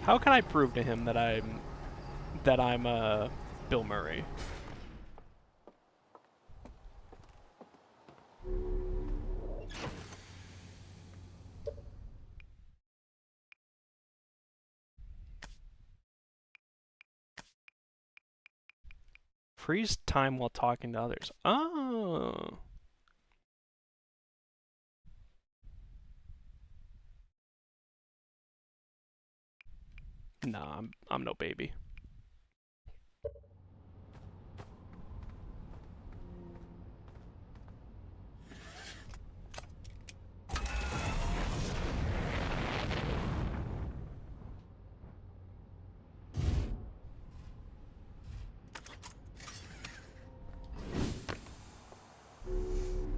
How can I prove to him that I'm Bill Murray? Freeze time while talking to others. Oh. Nah, I'm no baby.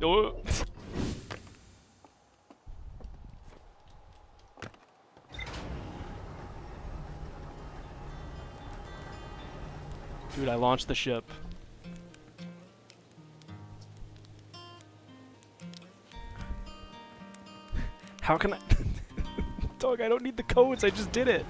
Oh. Dude, I launched the ship. How can I... Dog, I don't need the codes, I just did it.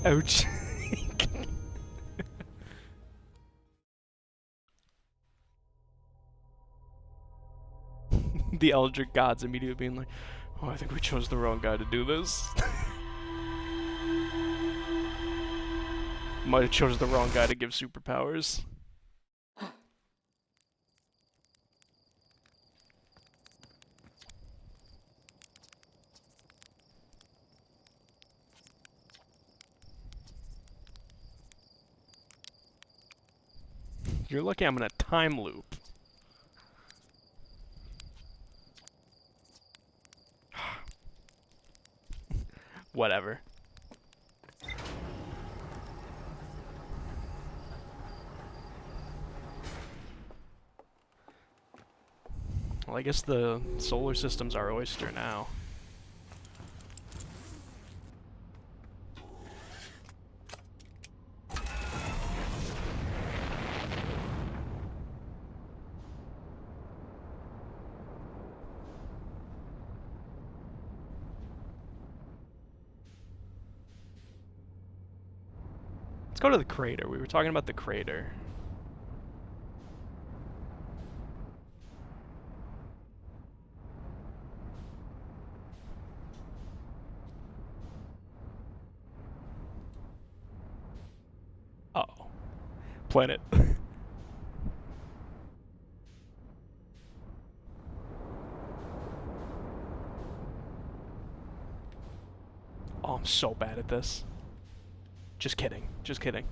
Ouch. The Eldritch gods immediately being like, oh, I think we chose the wrong guy to do this. Might have chose the wrong guy to give superpowers. You're lucky I'm in a time loop. Whatever. Well, I guess the solar system's our oyster now. Let's go to the crater. We were talking about the crater. Uh-oh. Planet. Oh, I'm so bad at this. Just kidding. Just kidding.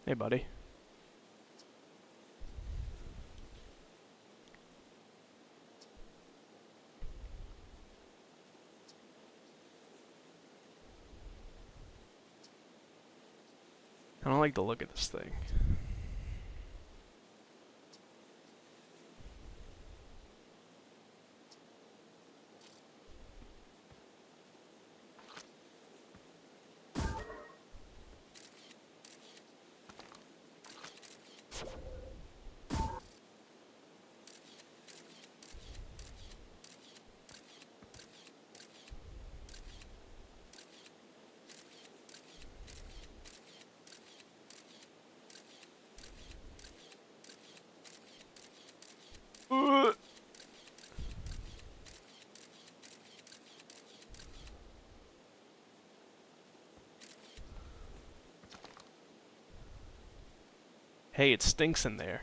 Hey, buddy. I don't like the look of this thing. Hey, it stinks in there.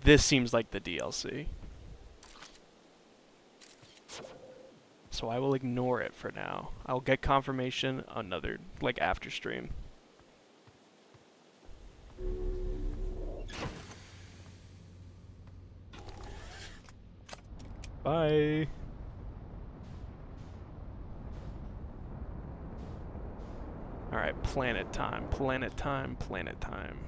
This seems like the DLC. So I will ignore it for now. I'll get confirmation another, like, after stream. Bye. Alright, planet time, planet time, planet time.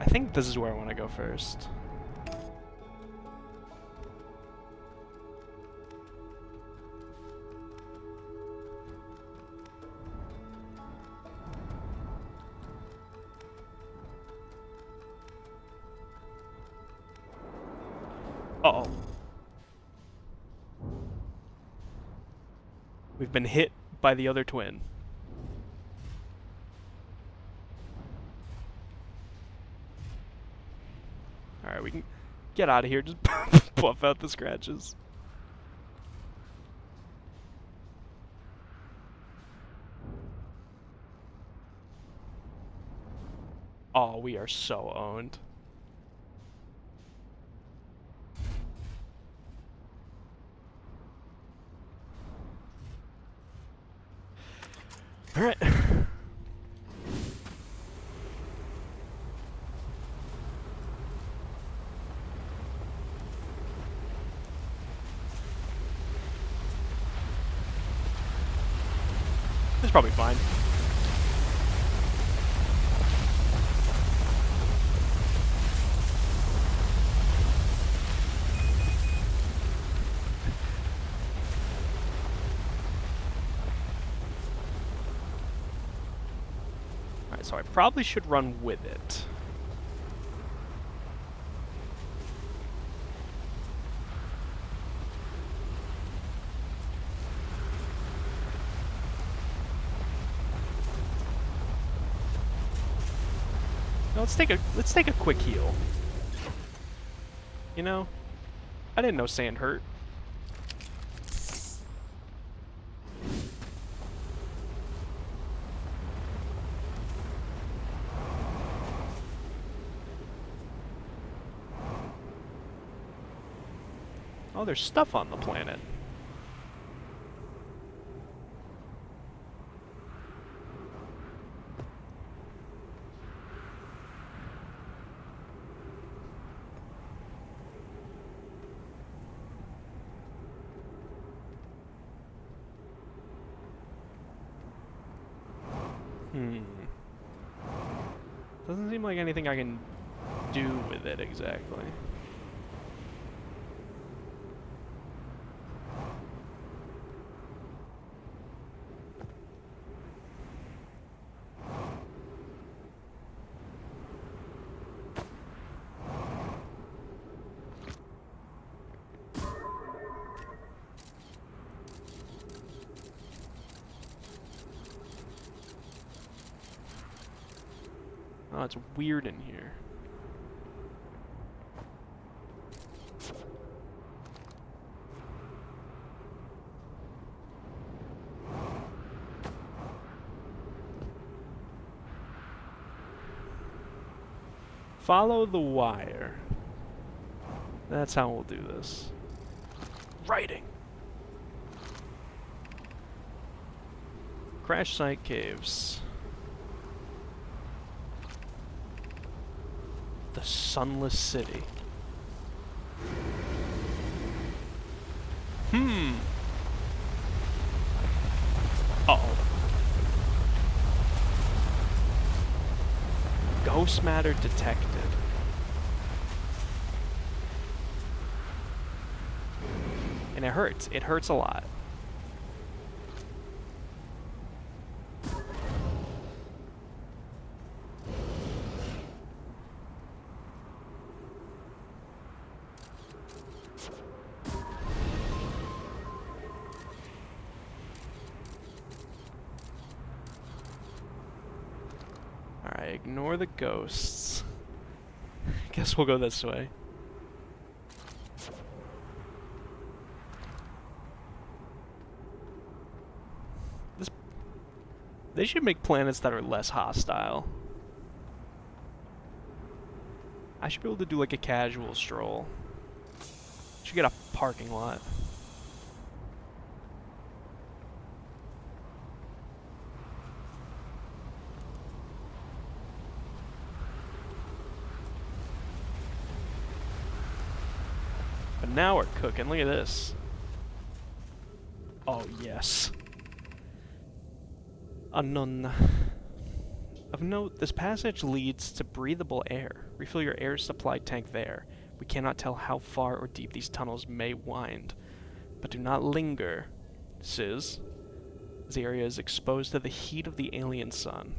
I think this is where I want to go first. Uh-oh. We've been hit by the other twin. Alright, we can get out of here. Just buff out the scratches. Oh, we are so owned. Alright. It's probably fine. Alright, so I probably should run with it. Now let's take a quick heal. You know, I didn't know sand hurt. Oh, there's stuff on the planet. Doesn't seem like anything I can do with it exactly. Oh, it's weird in here. Follow the wire. That's how we'll do this. Writing. Crash site caves. The Sunless City. Uh-oh. Ghost matter detected. And it hurts. It hurts a lot. Alright, ignore the ghosts. Guess we'll go this way. They should make planets that are less hostile. I should be able to do like a casual stroll. Should get a parking lot. But now we're cooking. Look at this. Oh, yes. Unknown. Of note, this passage leads to breathable air. Refill your air supply tank there. We cannot tell how far or deep these tunnels may wind. But do not linger, Sis. This area is exposed to the heat of the alien sun.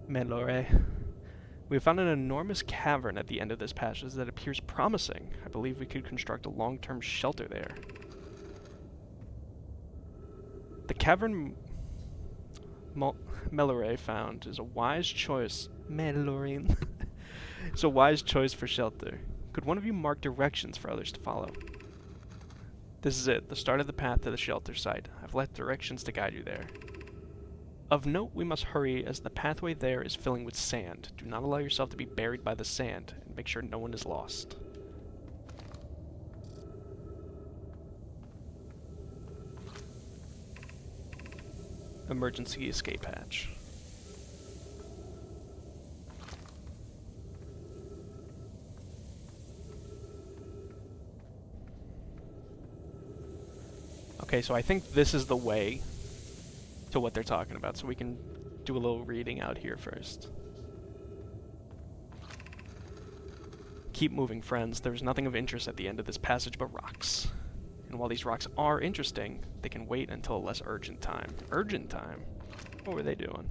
Melore. We have found an enormous cavern at the end of this passage that appears promising. I believe we could construct a long-term shelter there. The cavern Melore found is a wise choice. Melorine. It's a wise choice for shelter. Could one of you mark directions for others to follow? This is it, the start of the path to the shelter site. I've left directions to guide you there. Of note, we must hurry as the pathway there is filling with sand. Do not allow yourself to be buried by the sand, and make sure no one is lost. Emergency escape hatch. Okay, so I think this is the way to what they're talking about, so we can do a little reading out here first. Keep moving, friends. There's nothing of interest at the end of this passage but rocks. And while these rocks are interesting, they can wait until a less urgent time. Urgent time? What were they doing?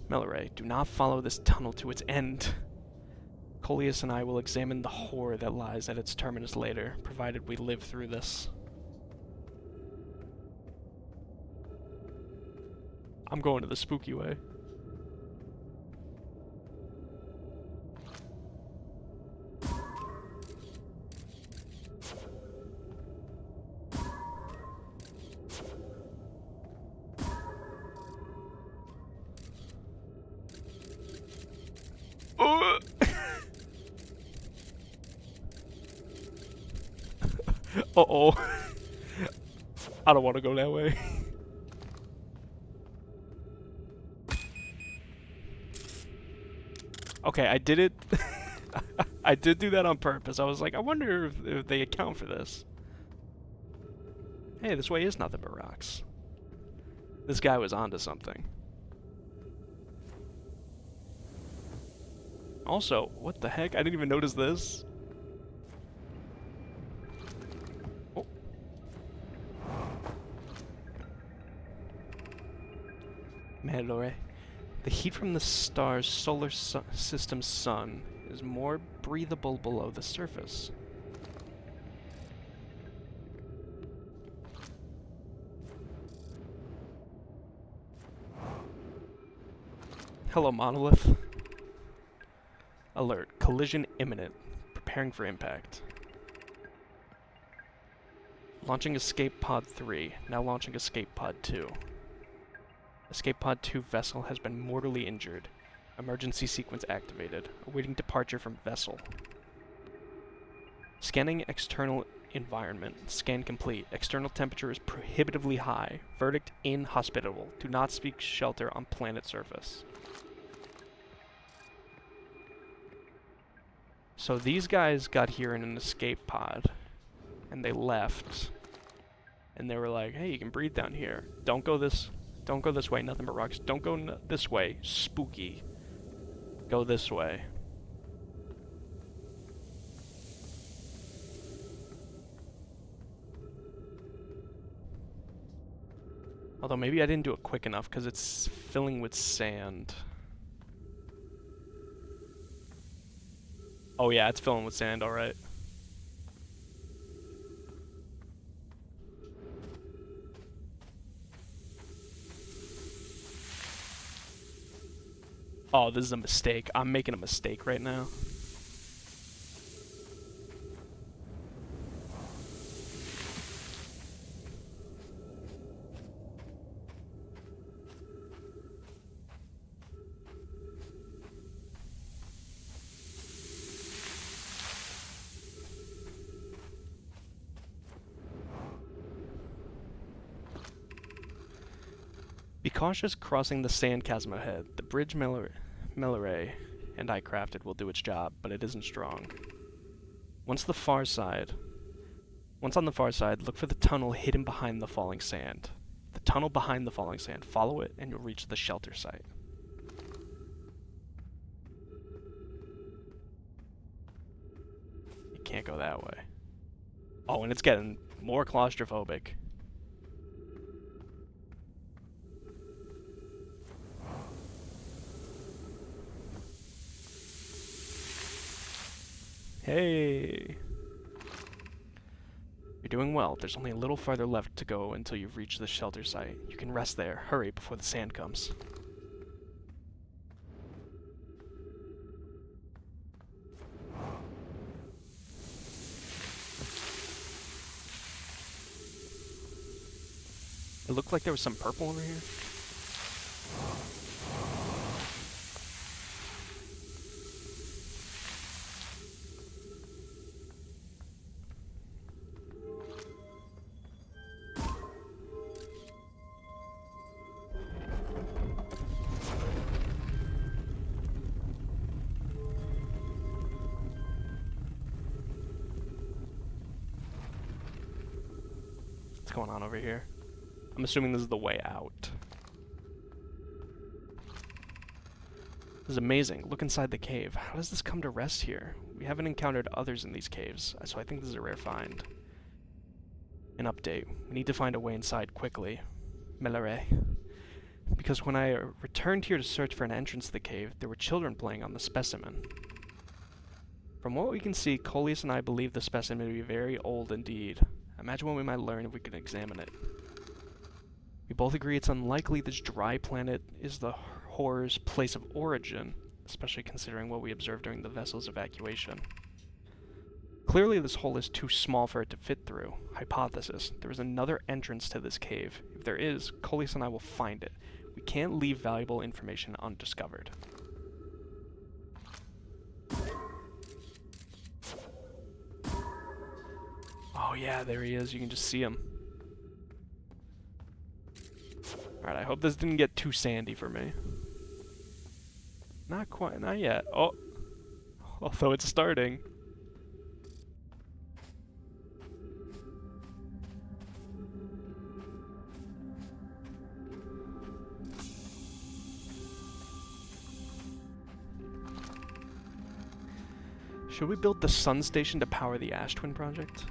Melore, do not follow this tunnel to its end. Coleus and I will examine the horror that lies at its terminus later, provided we live through this. I'm going to the spooky way. Uh-oh. I don't want to go that way. Okay, I did it. I did do that on purpose. I was like, I wonder if they account for this. Hey, this way is nothing but rocks. This guy was onto something. Also, what the heck? I didn't even notice this. Oh. Melore. The heat from the star's solar system's sun is more breathable below the surface. Hello, Monolith. Alert. Collision imminent. Preparing for impact. Launching Escape Pod 3. Now launching Escape Pod 2. Escape Pod 2 vessel has been mortally injured. Emergency sequence activated. Awaiting departure from vessel. Scanning external environment. Scan complete. External temperature is prohibitively high. Verdict inhospitable. Do not seek shelter on planet surface. So these guys got here in an escape pod. And they left. And they were like, hey, you can breathe down here. Don't go this way, nothing but rocks. Don't go this way, spooky. Go this way. Although maybe I didn't do it quick enough because it's filling with sand. Oh yeah, it's filling with sand, alright. Oh, this is a mistake. I'm making a mistake right now. Be cautious crossing the sand chasm ahead. The bridge Melore and I crafted will do its job, but it isn't strong. Once on the far side, look for the tunnel hidden behind the falling sand. The tunnel behind the falling sand. Follow it, and you'll reach the shelter site. You can't go that way. Oh, and it's getting more claustrophobic. Hey! You're doing well. There's only a little farther left to go until you've reached the shelter site. You can rest there. Hurry before the sand comes. It looked like there was some purple over here. What's going on over here? I'm assuming this is the way out. This is amazing. Look inside the cave. How does this come to rest here? We haven't encountered others in these caves, so I think this is a rare find. An update. We need to find a way inside quickly. Melare. Because when I returned here to search for an entrance to the cave, there were children playing on the specimen. From what we can see, Coleus and I believe the specimen to be very old indeed. Imagine what we might learn if we could examine it. We both agree it's unlikely this dry planet is the horror's place of origin, especially considering what we observed during the vessel's evacuation. Clearly this hole is too small for it to fit through. Hypothesis. There is another entrance to this cave. If there is, Coleus and I will find it. We can't leave valuable information undiscovered. Oh yeah, there he is. You can just see him. Alright, I hope this didn't get too sandy for me. Not quite, not yet. Oh! Although it's starting. Should we build the sun station to power the Ash Twin project?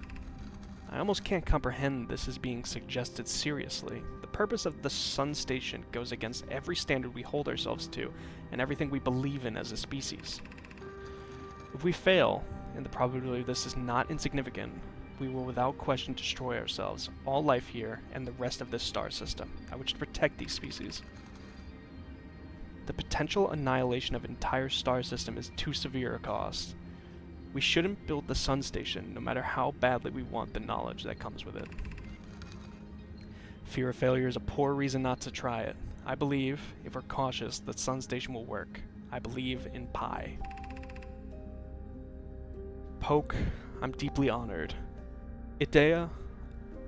I almost can't comprehend this as being suggested seriously. The purpose of the sun station goes against every standard we hold ourselves to and everything we believe in as a species. If we fail, and the probability of this is not insignificant, we will without question destroy ourselves, all life here, and the rest of this star system. I wish to protect these species. The potential annihilation of an entire star system is too severe a cost. We shouldn't build the sun station, no matter how badly we want the knowledge that comes with it. Fear of failure is a poor reason not to try it. I believe, if we're cautious, the sun station will work. I believe in Pi. Poke, I'm deeply honored. Idea,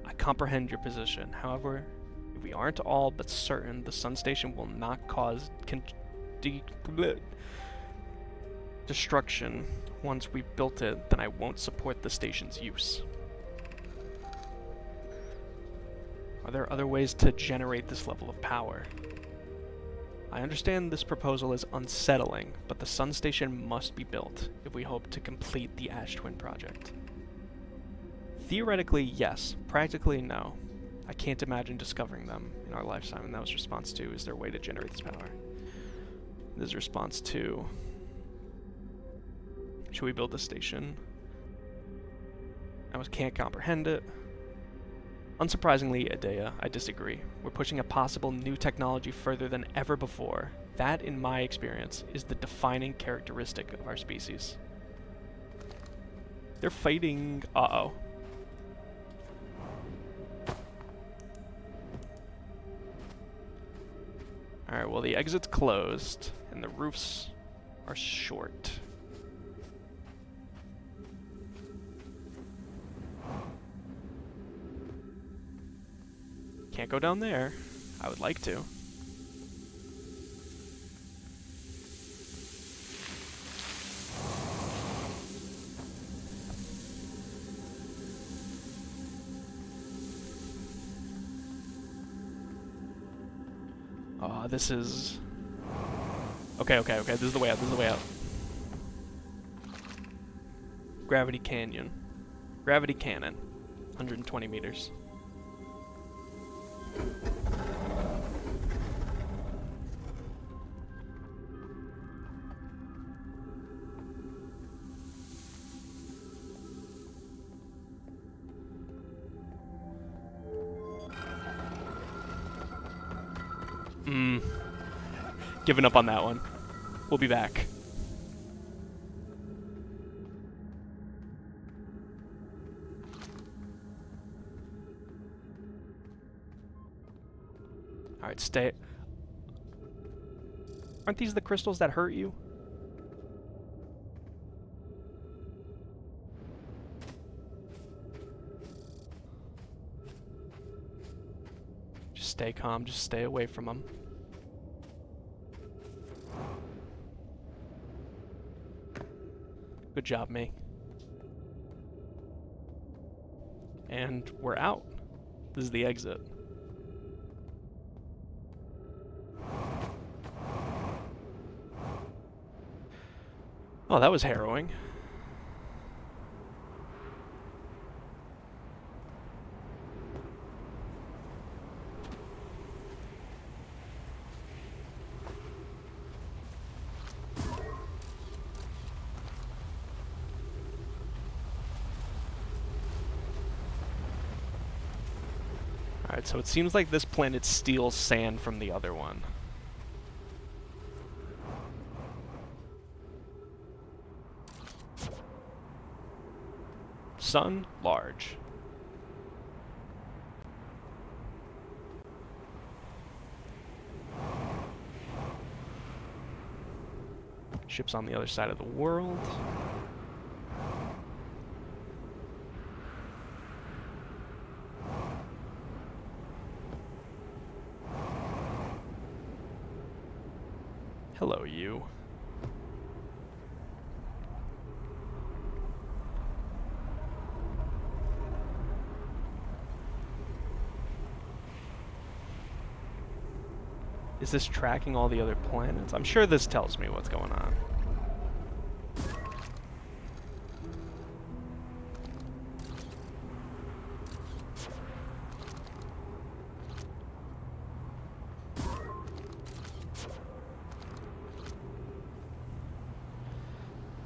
I comprehend your position. However, if we aren't all but certain the sun station will not cause destruction once we've built it, then I won't support the station's use. Are there other ways to generate this level of power? I understand this proposal is unsettling, but the sun station must be built if we hope to complete the Ash Twin project. Theoretically, yes. Practically, no. I can't imagine discovering them in our lifetime, and that was response to, is there a way to generate this power? This is response to, should we build the station? I can't comprehend it. Unsurprisingly, Idea, I disagree. We're pushing a possible new technology further than ever before. That, in my experience, is the defining characteristic of our species. They're fighting... Uh-oh. Alright, well the exit's closed, and the roofs are short. Can't go down there. I would like to. This is... Okay, this is the way out, Gravity Canyon. Gravity Cannon. 120 meters. Giving up on that one. We'll be back. Alright, stay. Aren't these the crystals that hurt you? Just stay calm, just stay away from them. Good job, me. And we're out. This is the exit. Oh, that was harrowing. Alright, so it seems like this planet steals sand from the other one. Sun, large. Ships on the other side of the world. Hello, you. Is this tracking all the other planets? I'm sure this tells me what's going on.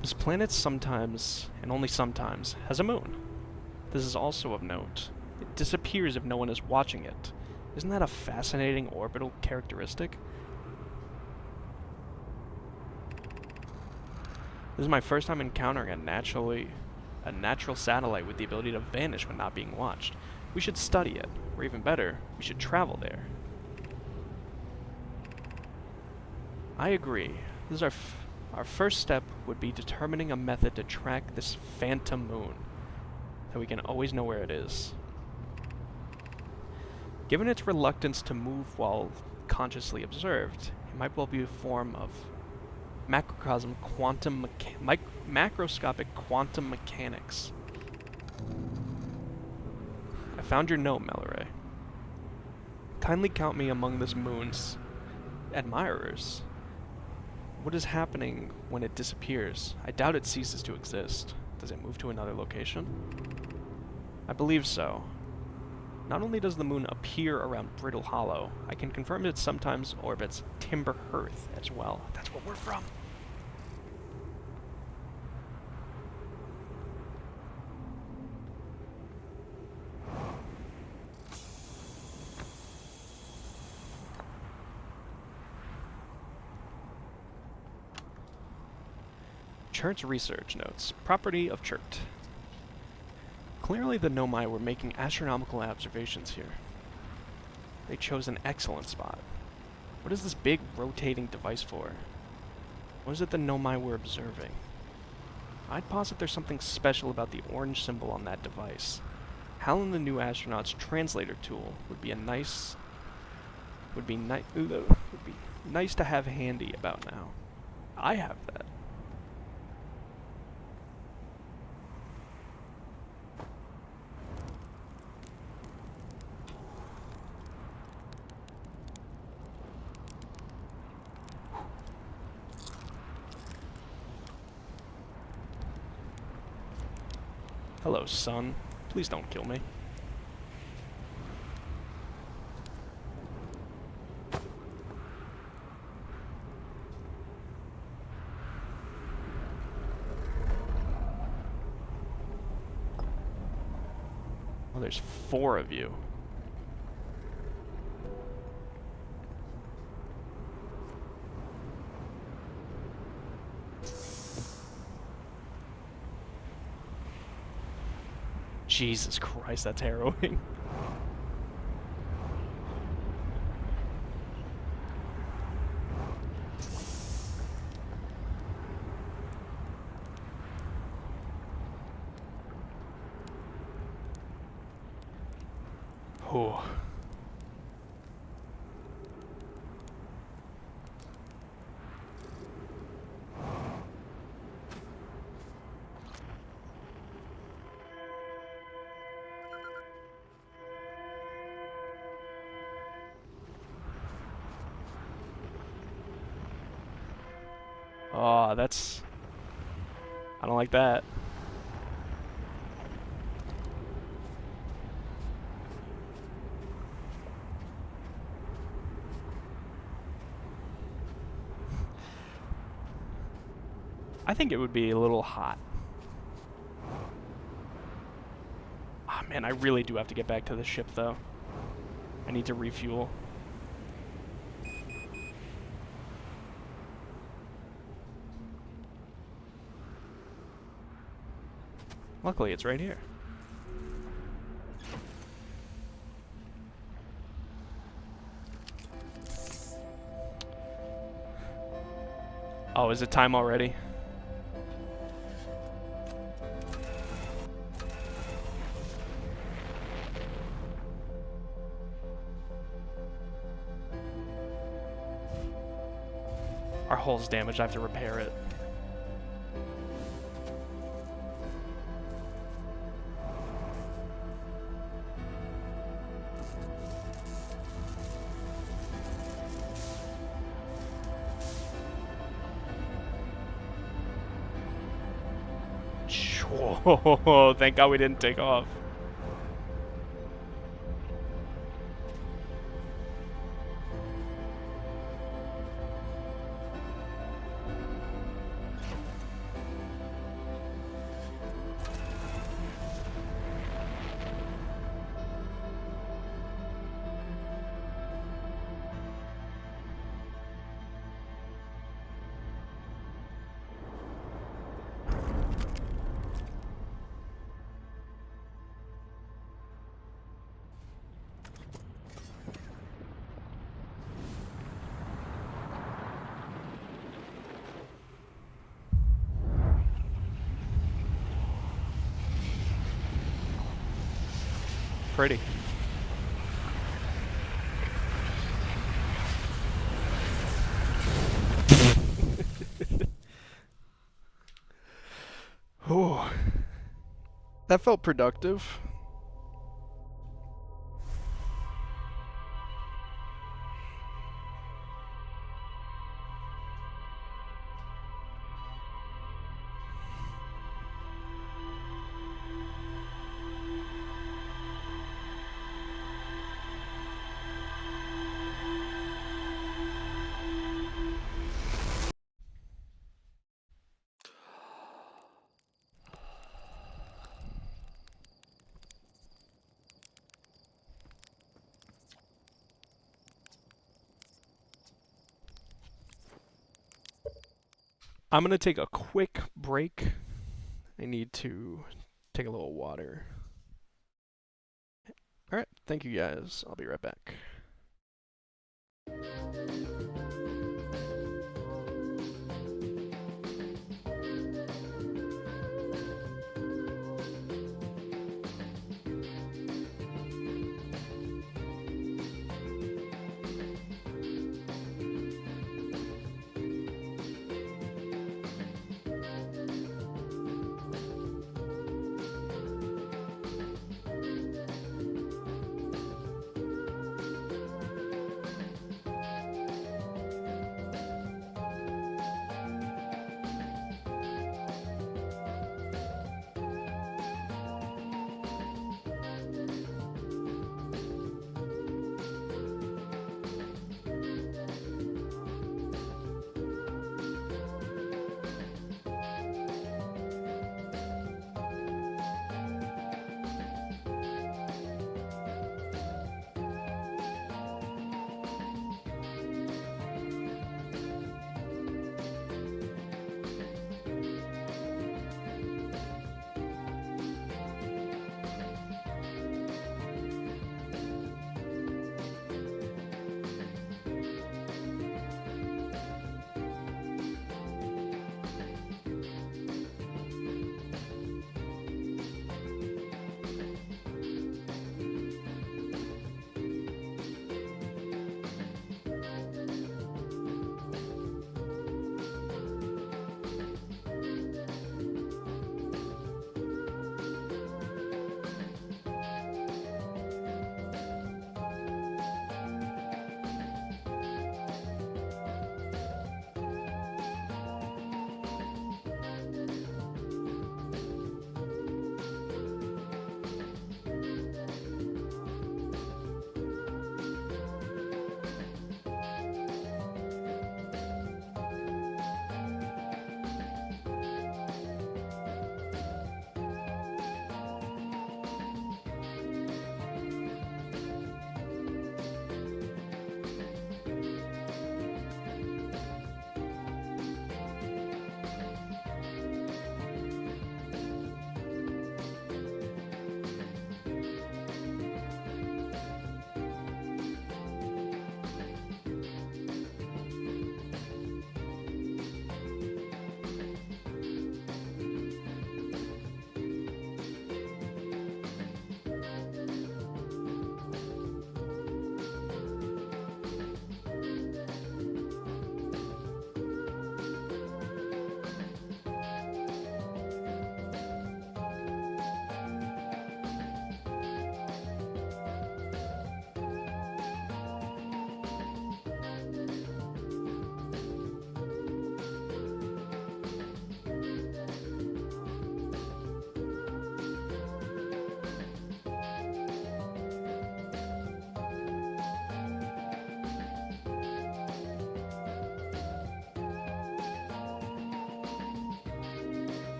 This planet sometimes, and only sometimes, has a moon. This is also of note. It disappears if no one is watching it. Isn't that a fascinating orbital characteristic? This is my first time encountering a natural satellite with the ability to vanish when not being watched. We should study it, or even better, we should travel there. I agree. This is our first step would be determining a method to track this phantom moon, so we can always know where it is. Given its reluctance to move while consciously observed, it might well be a form of macroscopic quantum mechanics. I found your note, Melore. Kindly count me among this moon's admirers. What is happening when it disappears? I doubt it ceases to exist. Does it move to another location? I believe so. Not only does the moon appear around Brittle Hollow, I can confirm it sometimes orbits Timber Hearth as well. That's where we're from. Churt's research notes. Property of Churt. Clearly the Nomai were making astronomical observations here. They chose an excellent spot. What is this big rotating device for? What is it the Nomai were observing? I'd posit there's something special about the orange symbol on that device. Hal the new astronaut's translator tool would be nice to have handy about now. I have that. Hello, son. Please don't kill me. Oh, there's 4 of you. Jesus Christ, that's harrowing. Oh. Oh, that's... I don't like that. I think it would be a little hot. Ah, man, I really do have to get back to the ship, though. I need to refuel. Luckily, it's right here. Oh, is it time already? Our hull's damaged, I have to repair it. Whoa, thank God we didn't take off. Pretty. Oh, that felt productive. I'm gonna take a quick break. I need to take a little water. Alright, thank you guys. I'll be right back.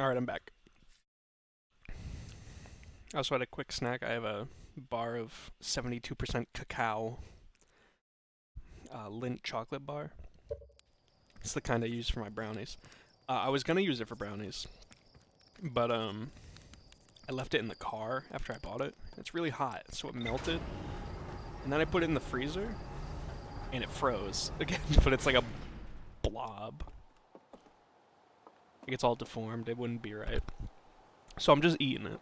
Alright, I'm back. I also had a quick snack. I have a bar of 72% cacao Lindt chocolate bar. It's the kind I use for my brownies. I was gonna use it for brownies, but I left it in the car after I bought it. It's really hot, so it melted. And then I put it in the freezer, and it froze again, but it's like a blob. Like it's all deformed, it wouldn't be right. So I'm just eating it.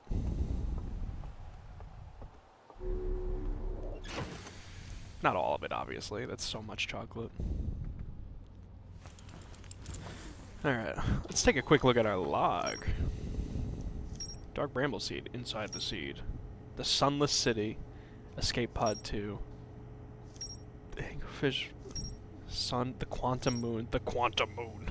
Not all of it, obviously. That's so much chocolate. Alright, let's take a quick look at our log. Dark Bramble Seed, inside the seed. The Sunless City, Escape Pod 2. The Anglerfish, Sun, the Quantum Moon, the Quantum Moon.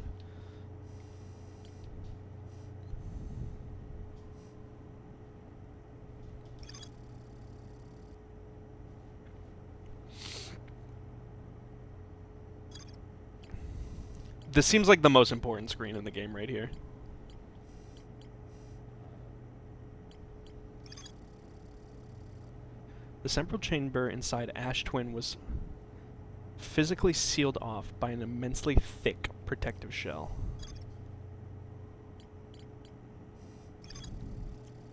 This seems like the most important screen in the game right here. The central chamber inside Ash Twin was physically sealed off by an immensely thick protective shell.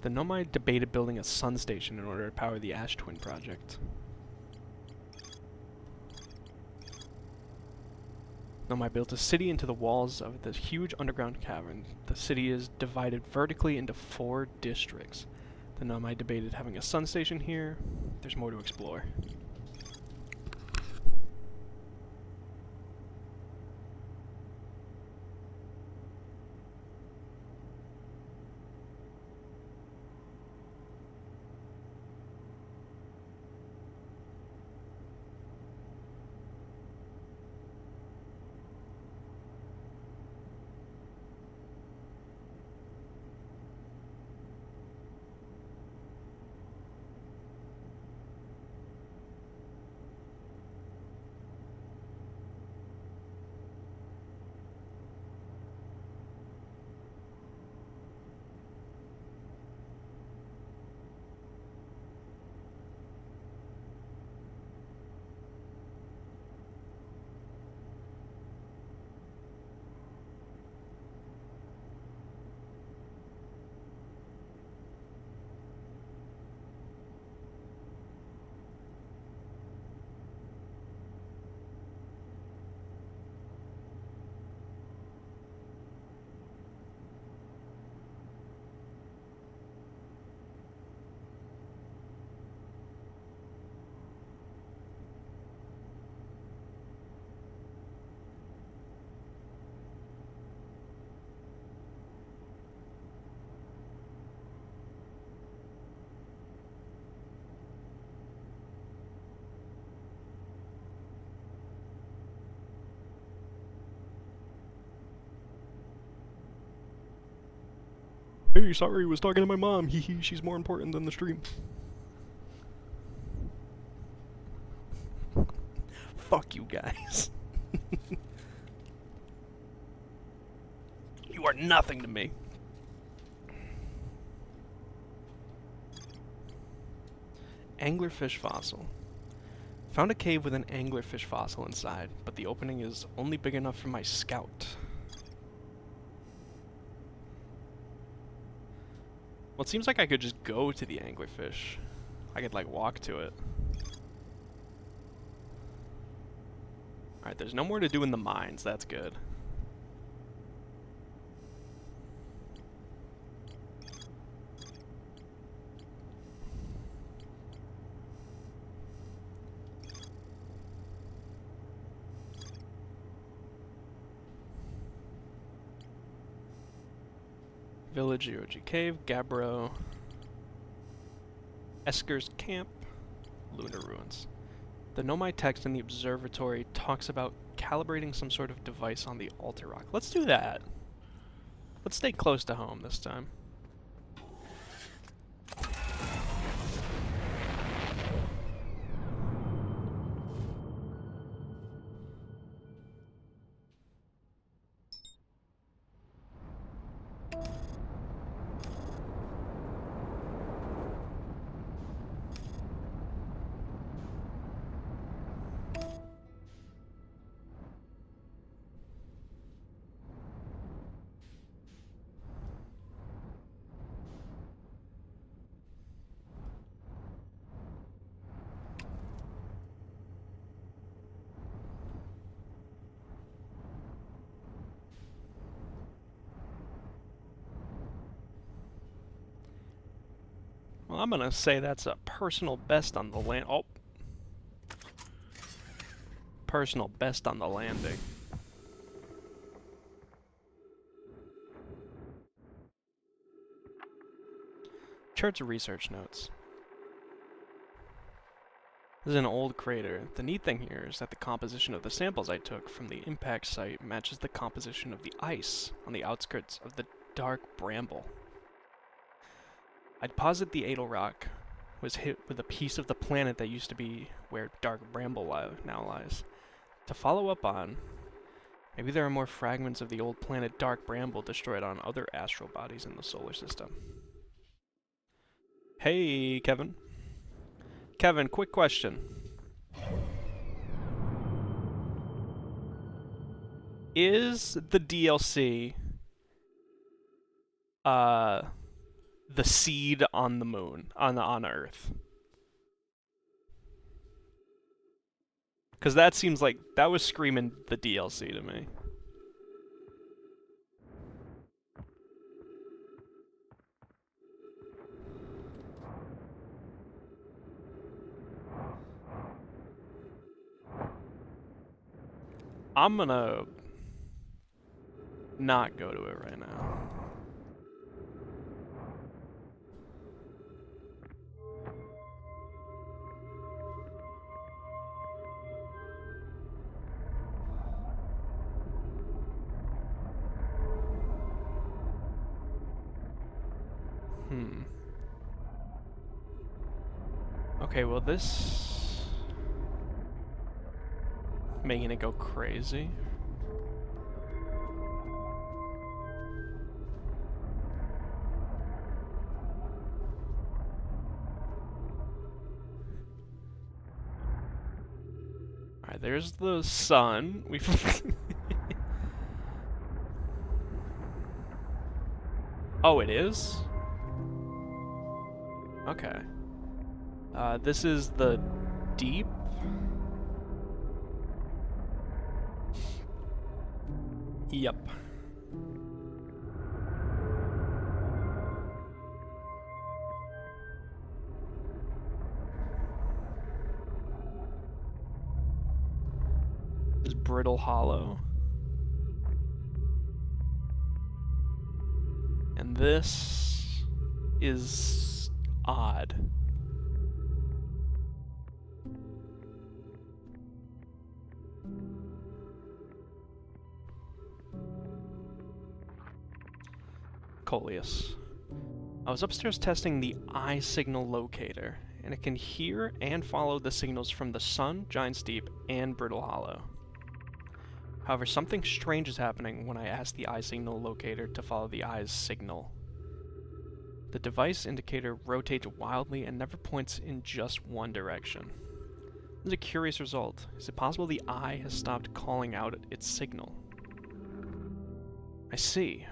The Nomai debated building a sun station in order to power the Ash Twin project. Nomai built a city into the walls of this huge underground cavern. The city is divided vertically into 4 districts. The Nomai debated having a sun station here. There's more to explore. Hey, sorry, was talking to my mom. Hee hee, she's more important than the stream. Fuck you guys. You are nothing to me. Anglerfish fossil. Found a cave with an anglerfish fossil inside, but the opening is only big enough for my scout. Well, it seems like I could just go to the anglerfish. I could, like, walk to it. Alright, there's no more to do in the mines. That's good. Village, Yoji Cave, Gabbro, Esker's Camp, Lunar Ruins. The Nomai text in the observatory talks about calibrating some sort of device on the altar rock. Let's do that. Let's stay close to home this time. Well, I'm gonna say that's a personal best on the land. Oh. Personal best on the landing. Charts of research notes. This is an old crater. The neat thing here is that the composition of the samples I took from the impact site matches the composition of the ice on the outskirts of the dark bramble. I'd posit the Adel rock was hit with a piece of the planet that used to be where dark bramble now lies. To follow up on, maybe there are more fragments of the old planet dark bramble destroyed on other astral bodies in the solar system. Hey, Kevin. Kevin, quick question. Is the DLC the seed on the moon, on Earth? Because that seems like that was screaming the DLC to me. I'm gonna not go to it right now. Okay, well this... making it go crazy. Alright, there's the sun. We've... Oh, it is? Okay. This is the deep. Yep. This is Brittle Hollow. And this is odd. Coleus. I was upstairs testing the eye signal locator, and it can hear and follow the signals from the sun, Giant's Deep, and Brittle Hollow. However, something strange is happening when I ask the eye signal locator to follow the eye's signal. The device indicator rotates wildly and never points in just one direction. This is a curious result. Is it possible the eye has stopped calling out its signal? I see.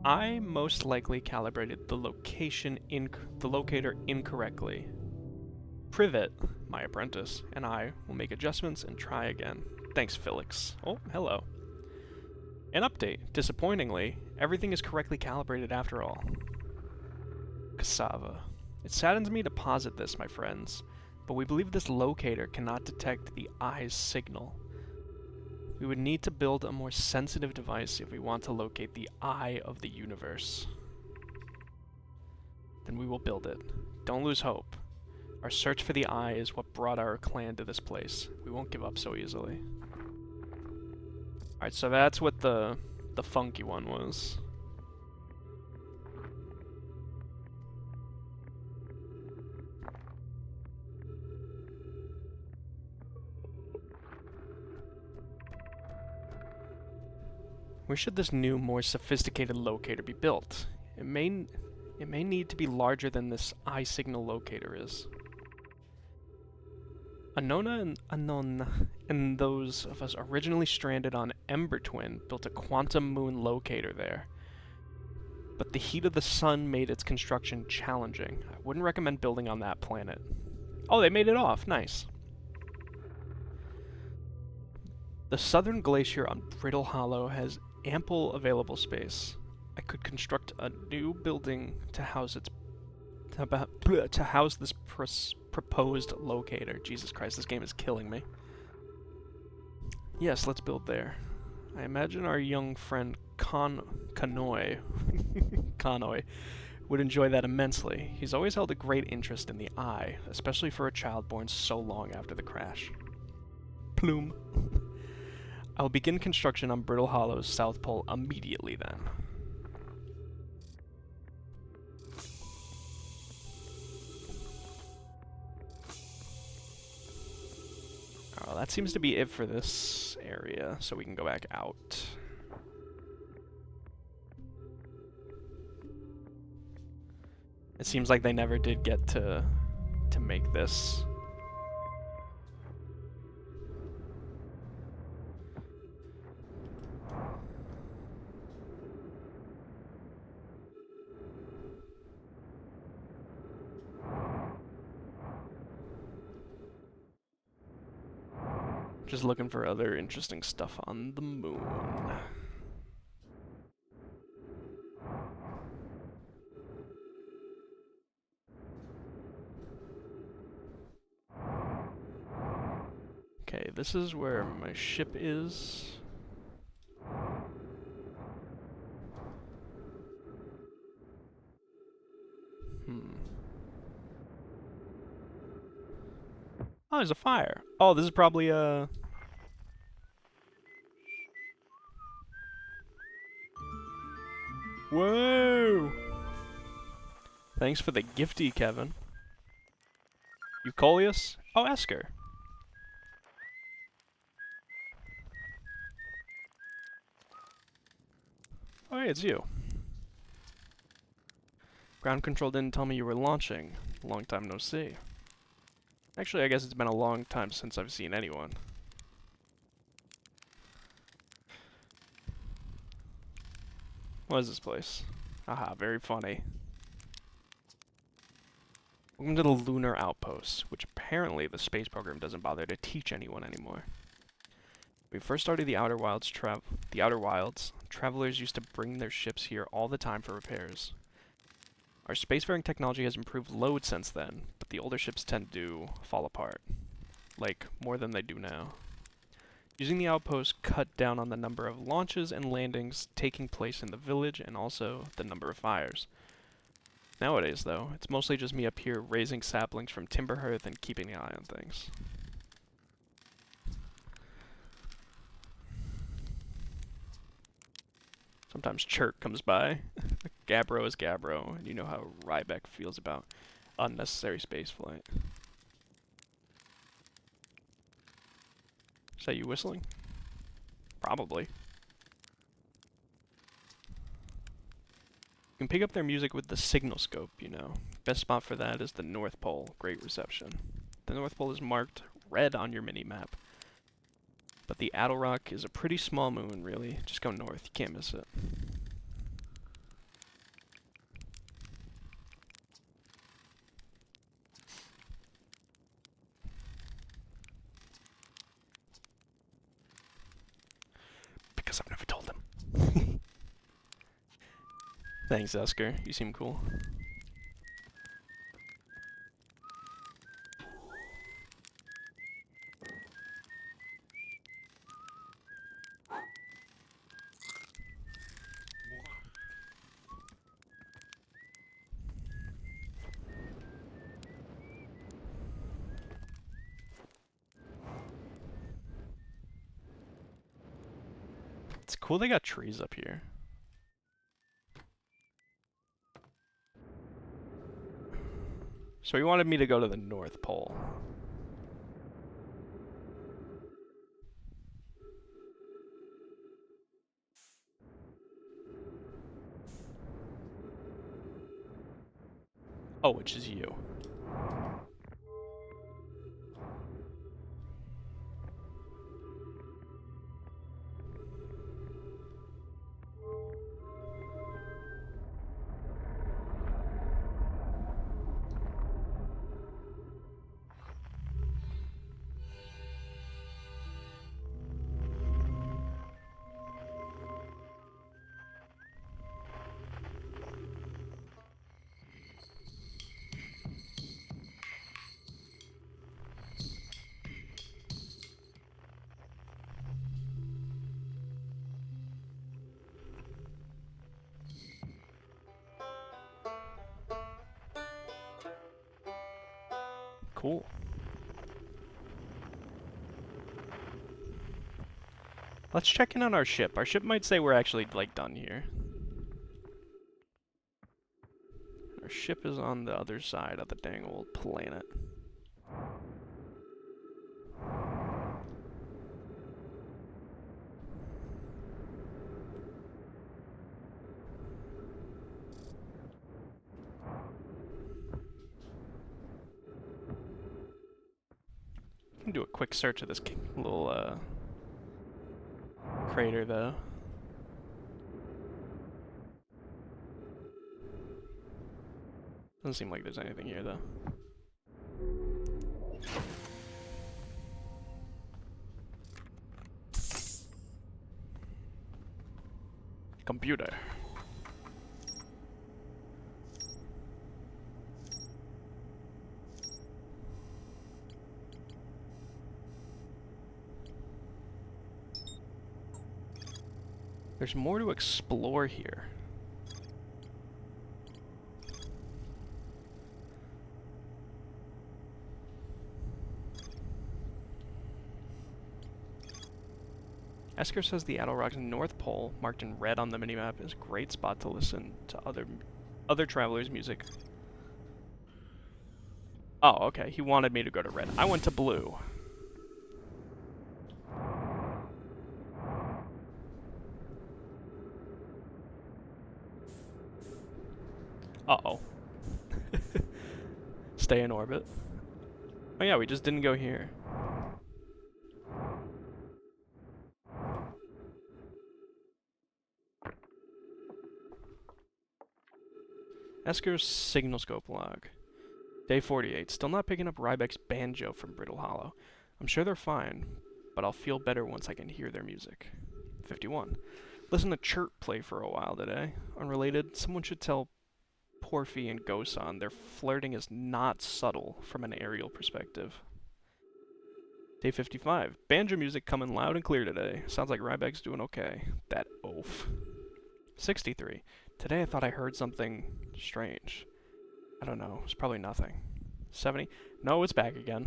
I most likely calibrated the locator incorrectly. Privet, my apprentice, and I will make adjustments and try again. Thanks, Felix. Oh, hello. An update. Disappointingly, everything is correctly calibrated after all. Cassava. It saddens me to posit this, my friends, but we believe this locator cannot detect the eye's signal. We would need to build a more sensitive device if we want to locate the eye of the universe. Then we will build it. Don't lose hope. Our search for the eye is what brought our clan to this place. We won't give up so easily. Alright, so that's what the funky one was. Where should this new, more sophisticated locator be built? It may need to be larger than this eye signal locator is. Anona and Anon and those of us originally stranded on Ember Twin built a quantum moon locator there. But the heat of the sun made its construction challenging. I wouldn't recommend building on that planet. Oh, they made it off. Nice. The southern glacier on Brittle Hollow has ample available space. I could construct a new building to house its to house this proposed locator. Jesus Christ, this game is killing me. Yes, let's build there. I imagine our young friend Kanoi Kanoi would enjoy that immensely. He's always held a great interest in the eye, especially for a child born so long after the crash. Plume. I'll begin construction on Brittle Hollow's South Pole immediately then. Oh, that seems to be it for this area, so we can go back out. It seems like they never did get to make this. Just looking for other interesting stuff on the moon. Okay, this is where my ship is. Oh, there's a fire. Oh, this is probably a... Whoa! Thanks for the gifty, Kevin. Eucolius? Oh, Esker. Oh, hey, it's you. Ground control didn't tell me you were launching. Long time no see. Actually, I guess it's been a long time since I've seen anyone. What is this place? Haha, very funny. Welcome to the Lunar Outpost, which apparently the space program doesn't bother to teach anyone anymore. When we first started the Outer Wilds, travelers used to bring their ships here all the time for repairs. Our spacefaring technology has improved loads since then, but the older ships tend to fall apart. Like, more than they do now. Using the outpost cut down on the number of launches and landings taking place in the village and also the number of fires. Nowadays, though, it's mostly just me up here raising saplings from Timber Hearth and keeping an eye on things. Sometimes Chirk comes by. Gabbro is Gabbro, and you know how Rybeck feels about unnecessary spaceflight. Is that you whistling? Probably. You can pick up their music with the signal scope, you know. Best spot for that is the North Pole. Great reception. The North Pole is marked red on your mini-map. But the Attlerock is a pretty small moon, really. Just go north, you can't miss it. Because I've never told him. Thanks, Esker. You seem cool. It's cool they got trees up here. So he wanted me to go to the North Pole. Oh, which is you. Cool. Let's check in on our ship. Our ship might say we're actually, like, done here. Our ship is on the other side of the dang old planet. I can do a quick search of this little, crater, though. Doesn't seem like there's anything here, though. Computer. There's more to explore here. Esker says the Adalrock's North Pole, marked in red on the minimap, is a great spot to listen to other travelers' music. Oh, okay. He wanted me to go to red. I went to blue. Uh-oh. Stay in orbit. Oh yeah, we just didn't go here. Esker's signal scope log. Day 48. Still not picking up Rybek's banjo from Brittle Hollow. I'm sure they're fine, but I'll feel better once I can hear their music. 51. Listen to Chirp play for a while today. Unrelated, someone should tell Porphy and Gosan their flirting is not subtle from an aerial perspective. Day 55. Banjo music coming loud and clear today. Sounds like Rybek's doing okay. That oaf. 63. Today I thought I heard something strange. I don't know. It's probably nothing. 70. No, it's back again.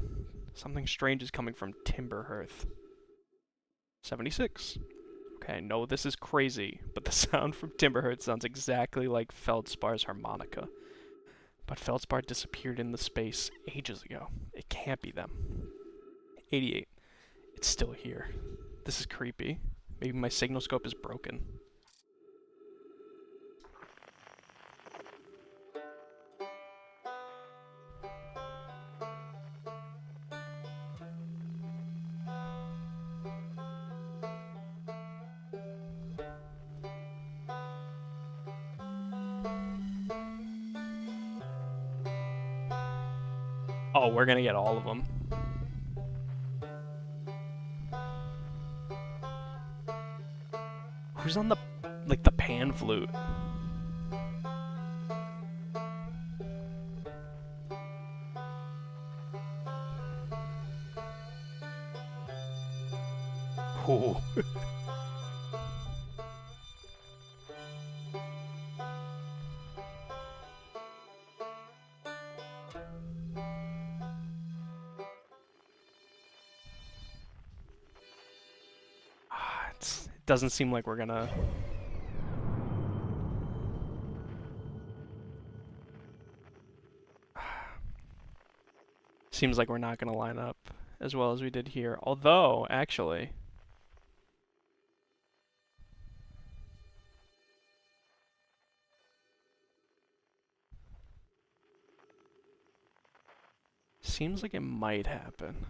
Something strange is coming from Timberhearth. 76. Okay, no, this is crazy, but the sound from Timberhearth sounds exactly like Feldspar's harmonica. But Feldspar disappeared in the space ages ago. It can't be them. 88. It's still here. This is creepy. Maybe my signal scope is broken. Oh, we're gonna get all of them. Who's on the, like, the pan flute? Ooh. It doesn't seem like we're gonna... Seems like we're not gonna line up as well as we did here. Although, actually... Seems like it might happen.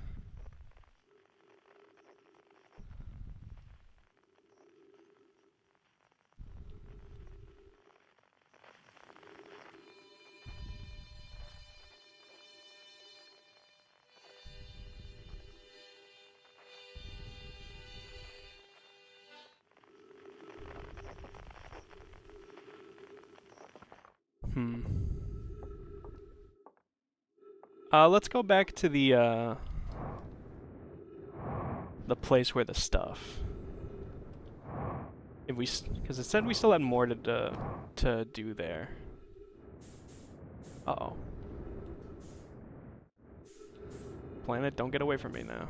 Let's go back to the place where the stuff. If we, because it said we still had more to do there. Uh-oh. Planet, don't get away from me now.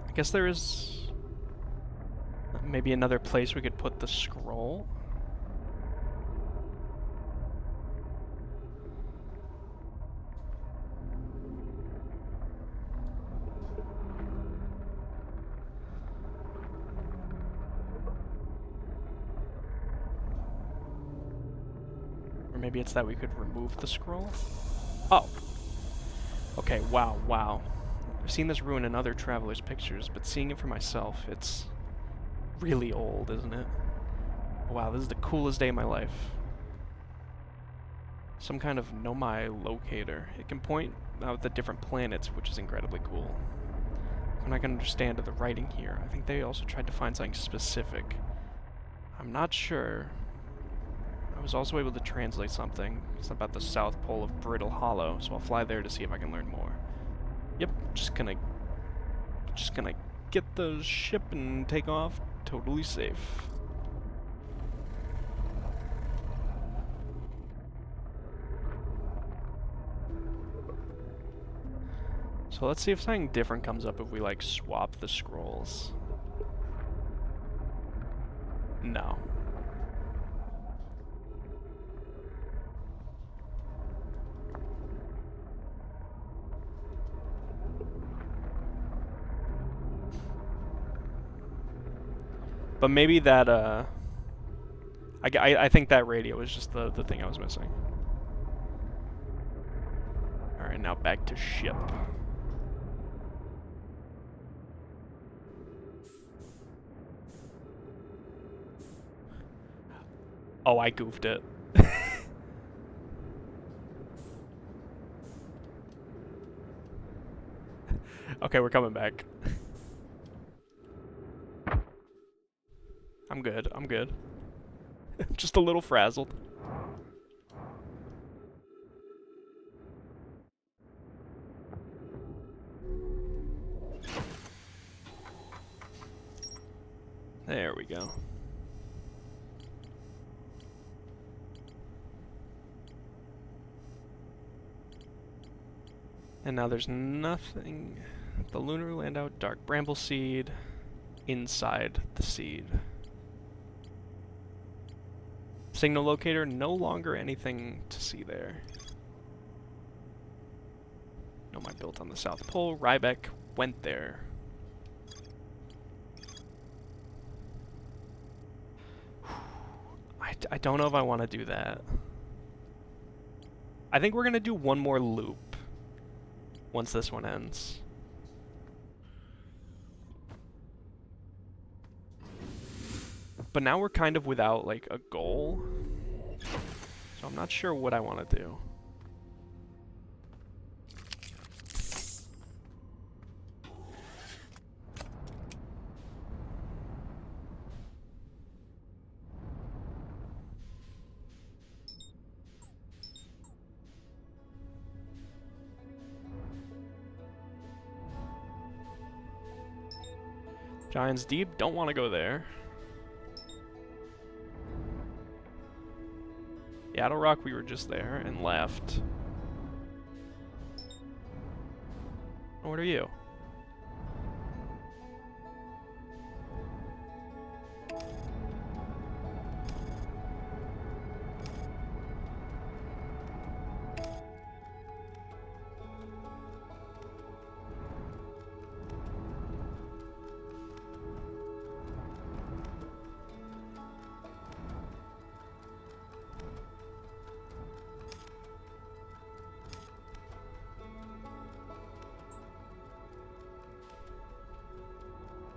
I guess there is maybe another place we could put the scroll. Or maybe it's that we could remove the scroll. Oh. Okay, wow. I've seen this ruin in other travelers' pictures, but seeing it for myself, it's really old, isn't it? Wow, this is the coolest day of my life. Some kind of Nomai locator. It can point out the different planets, which is incredibly cool. When I can understand the writing here, I think they also tried to find something specific. I'm not sure. I was also able to translate something. It's about the South Pole of Brittle Hollow, so I'll fly there to see if I can learn more. Yep, just gonna get the ship and take off totally safe. So let's see if something different comes up if we like swap the scrolls. No. But maybe that, I think that radio was just the thing I was missing. Alright, now back to ship. Oh, I goofed it. Okay, we're coming back. I'm good. Just a little frazzled. There we go. And now there's nothing. The lunar landout, dark bramble seed, inside the seed. Signal locator, no longer anything to see there. Nomai built on the South Pole. Ryback went there. I don't know if I want to do that. I think we're going to do one more loop once this one ends. But now we're kind of without, like, a goal. So I'm not sure what I want to do. Giant's Deep, don't want to go there. Yaddle Rock, we were just there and left. What are you?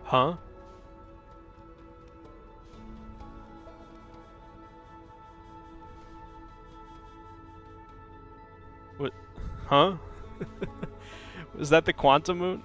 Huh? Huh? Was that the quantum moon?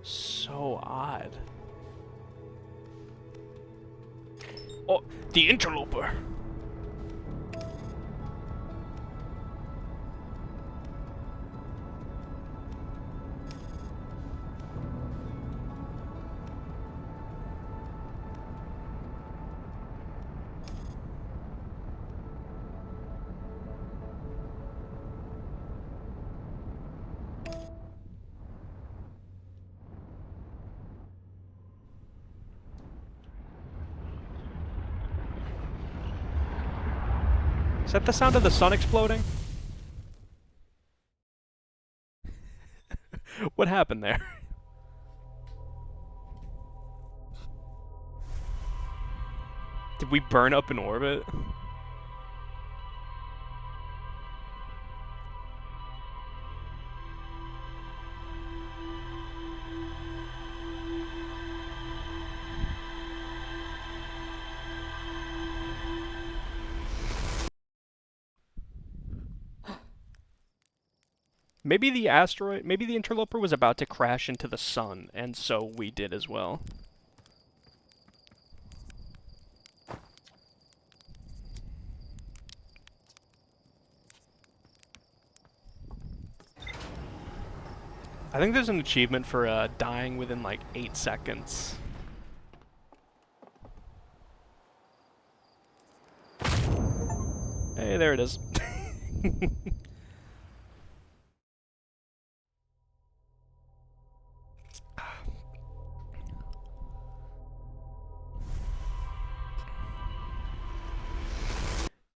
So odd. Oh, the interloper. Is that the sound of the sun exploding? What happened there? Did we burn up in orbit? Maybe the asteroid, maybe the interloper was about to crash into the sun, and so we did as well. I think there's an achievement for dying within like 8 seconds. Hey, there it is.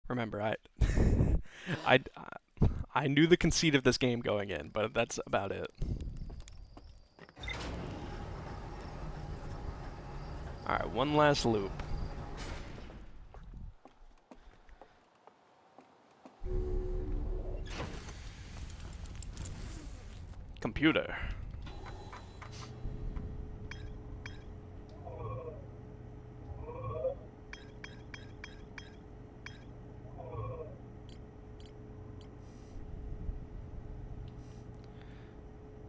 Remember, I, I knew the conceit of this game going in, but that's about it. Alright, one last loop. Computer.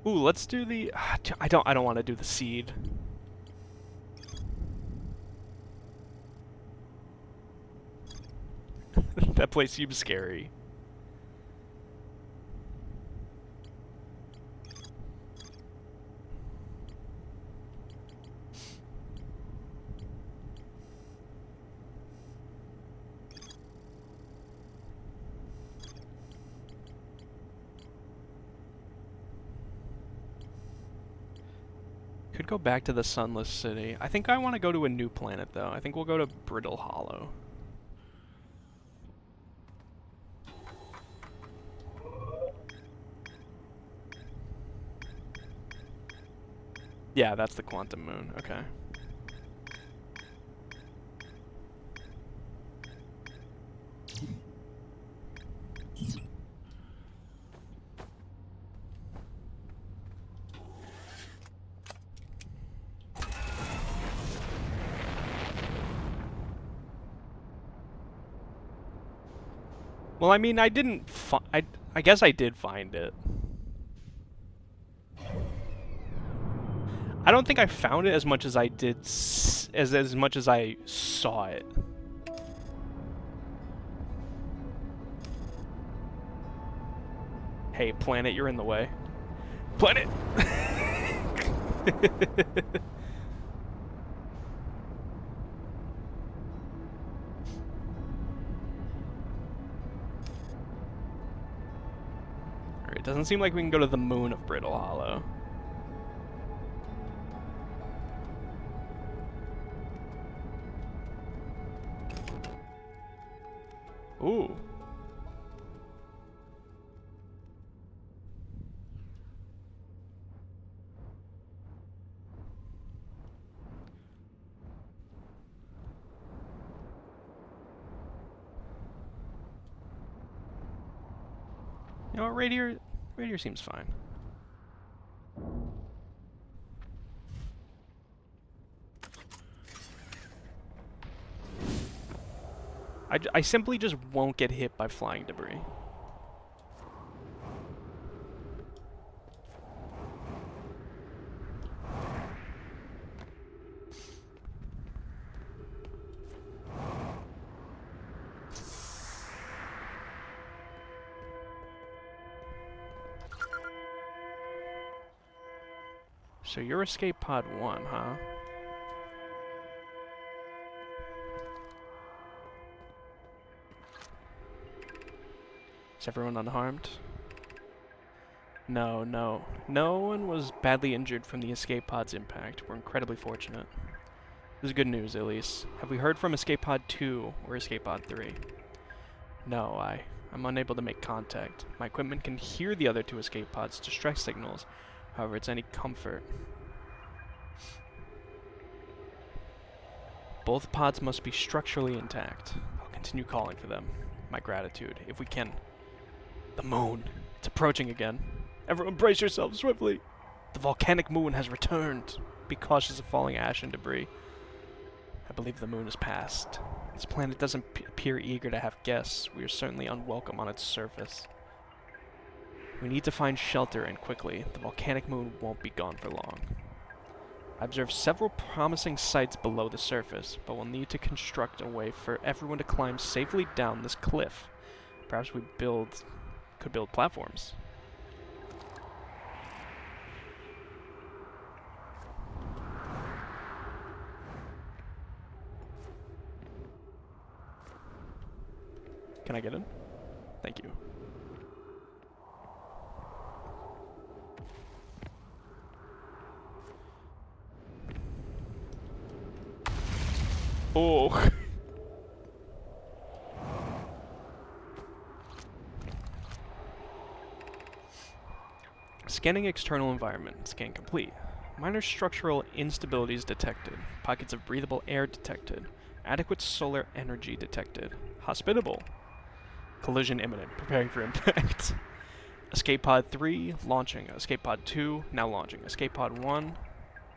Ooh, let's do the. I don't want to do the seed. That place seems scary. Could go back to the Sunless City. I think I want to go to a new planet, though. I think we'll go to Brittle Hollow. Yeah, that's the Quantum Moon. Okay. Well, I mean, I didn't I guess I did find it. I don't think I found it as much as I did as much as I saw it. Hey, planet, you're in the way. Planet! Alright, it doesn't seem like we can go to the moon of Brittle Hollow. Ooh. No, radiator seems fine. I simply just won't get hit by flying debris. So you're escape pod 1, huh? Is everyone unharmed? No, no. No one was badly injured from the escape pod's impact. We're incredibly fortunate. This is good news, at least. Have we heard from escape pod 2 or escape pod 3? No, I'm unable to make contact. My equipment can hear the other 2 escape pods' distress signals. However, it's any comfort. Both pods must be structurally intact. I'll continue calling for them. My gratitude, if we can. The moon. It's approaching again. Everyone brace yourselves swiftly. The volcanic moon has returned. Be cautious of falling ash and debris. I believe the moon is past. This planet doesn't appear eager to have guests. We are certainly unwelcome on its surface. We need to find shelter, and quickly. The volcanic moon won't be gone for long. I observed several promising sites below the surface, but we'll need to construct a way for everyone to climb safely down this cliff. Perhaps we could build platforms. Can I get in? Thank you. Oh. Scanning external environment. Scan complete. Minor structural instabilities detected. Pockets of breathable air detected. Adequate solar energy detected. Hospitable. Collision imminent. Preparing for impact. Escape pod 3 launching. Escape pod 2 now launching. Escape pod 1.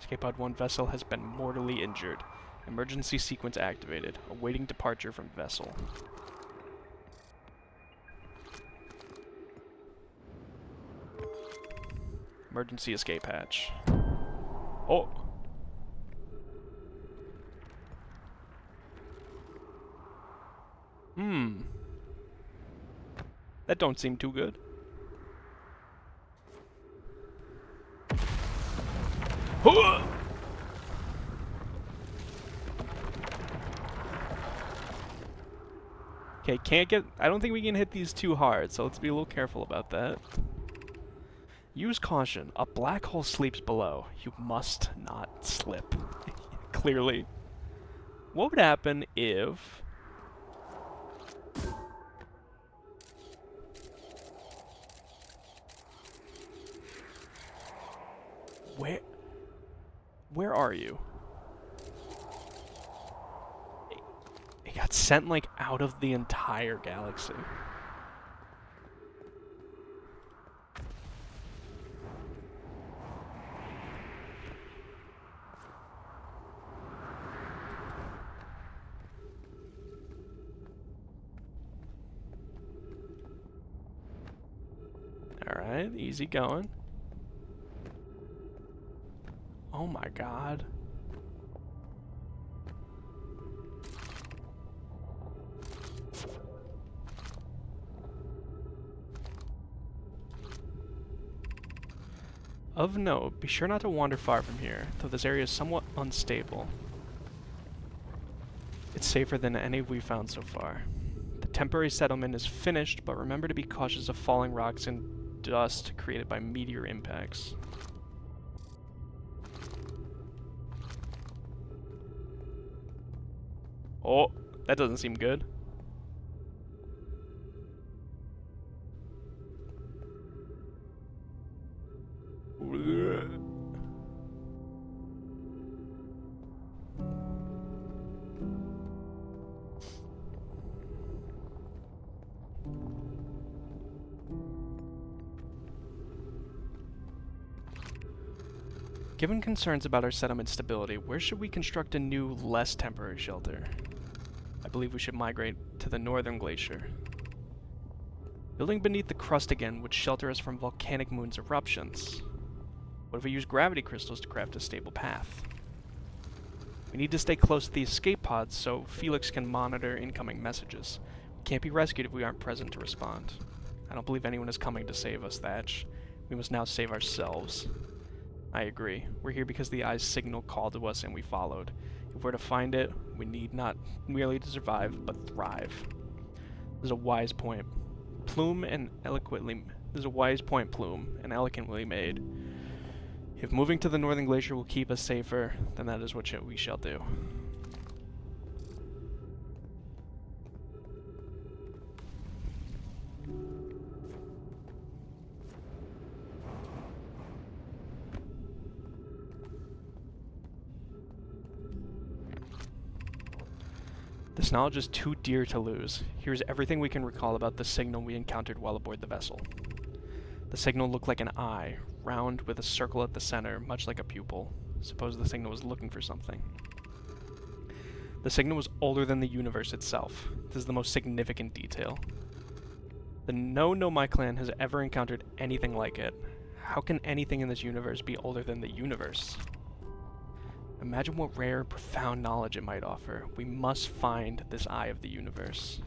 Escape pod 1 vessel has been mortally injured. Emergency sequence activated. Awaiting departure from vessel. Emergency escape hatch. Oh! That don't seem too good. Okay, I don't think we can hit these too hard, so let's be a little careful about that. Use caution. A black hole sleeps below. You must not slip. Clearly. What would happen if... Where are you? It got sent, like, out of the entire galaxy. Alright, easy going. Oh my god. Of note, be sure not to wander far from here, though this area is somewhat unstable. It's safer than any we've found so far. The temporary settlement is finished, but remember to be cautious of falling rocks and dust created by meteor impacts. Oh, that doesn't seem good. Given concerns about our settlement stability, where should we construct a new, less temporary shelter? I believe we should migrate to the northern glacier. Building beneath the crust again would shelter us from volcanic moon's eruptions. What if we use gravity crystals to craft a stable path? We need to stay close to the escape pods so Felix can monitor incoming messages. We can't be rescued if we aren't present to respond. I don't believe anyone is coming to save us, Thatch. We must now save ourselves. I agree. We're here because the Eye's signal called to us and we followed. If we're to find it, we need not merely to survive, but thrive. This is a wise point. Plume and eloquently made. If moving to the northern glacier will keep us safer, then that is what we shall do. This knowledge is too dear to lose. Here's everything we can recall about the signal we encountered while aboard the vessel. The signal looked like an eye, round with a circle at the center, much like a pupil. Suppose the signal was looking for something. The signal was older than the universe itself. This is the most significant detail. No Nomai clan has ever encountered anything like it. How can anything in this universe be older than the universe? Imagine what rare, profound knowledge it might offer. We must find this eye of the universe.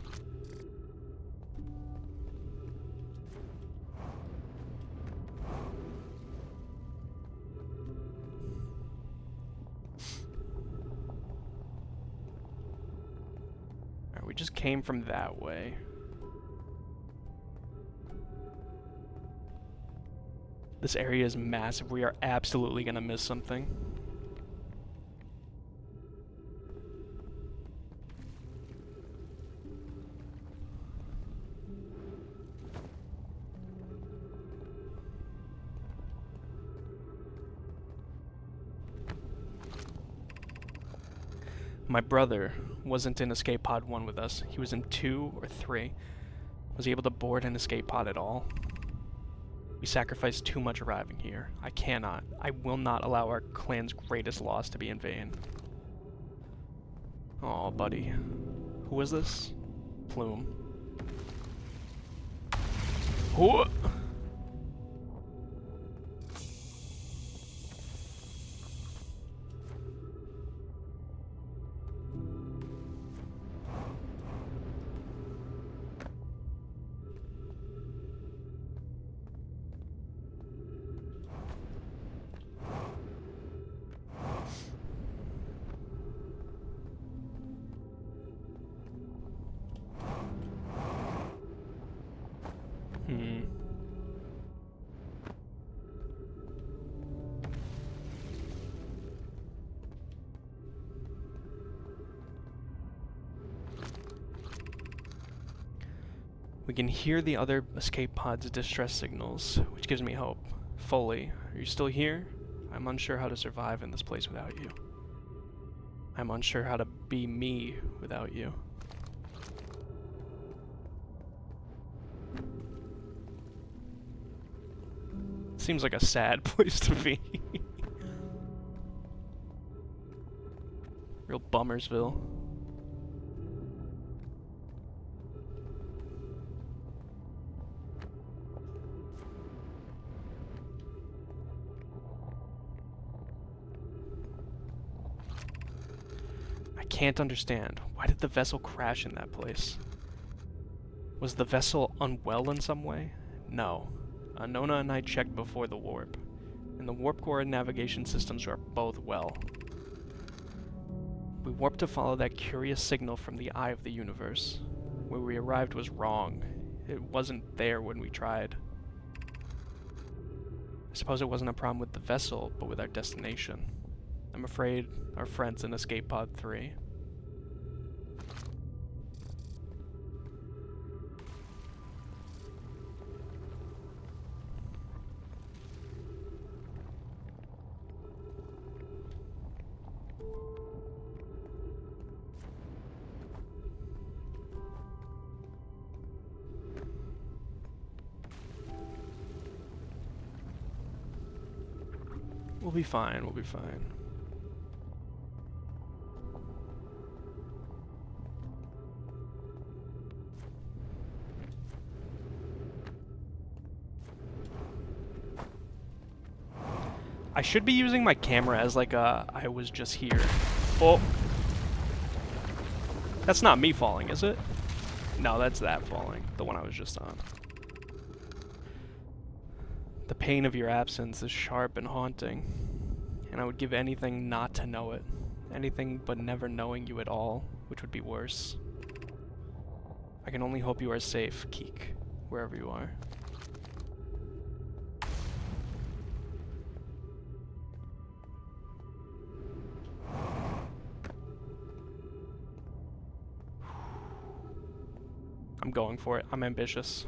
Alright, we just came from that way. This area is massive. We are absolutely gonna miss something. My brother wasn't in Escape Pod 1 with us. He was in 2 or 3. Was he able to board an escape pod at all? We sacrificed too much arriving here. I will not allow our clan's greatest loss to be in vain. Aw, buddy. Who is this? Plume. Whoa! We can hear the other escape pod's distress signals, which gives me hope. Foley, are you still here? I'm unsure how to survive in this place without you. I'm unsure how to be me without you. Seems like a sad place to be. Real Bummersville. I can't understand. Why did the vessel crash in that place? Was the vessel unwell in some way? No. Nona and I checked before the warp, and the warp core and navigation systems are both well. We warped to follow that curious signal from the eye of the universe. Where we arrived was wrong. It wasn't there when we tried. I suppose it wasn't a problem with the vessel, but with our destination. I'm afraid our friends in Escape Pod 3. We'll be fine, we'll be fine. I should be using my camera as like a, I was just here. Oh. That's not me falling, is it? No, that's that falling. The one I was just on. The pain of your absence is sharp and haunting, and I would give anything not to know it. Anything but never knowing you at all, which would be worse. I can only hope you are safe, Keek, wherever you are. I'm going for it. I'm ambitious.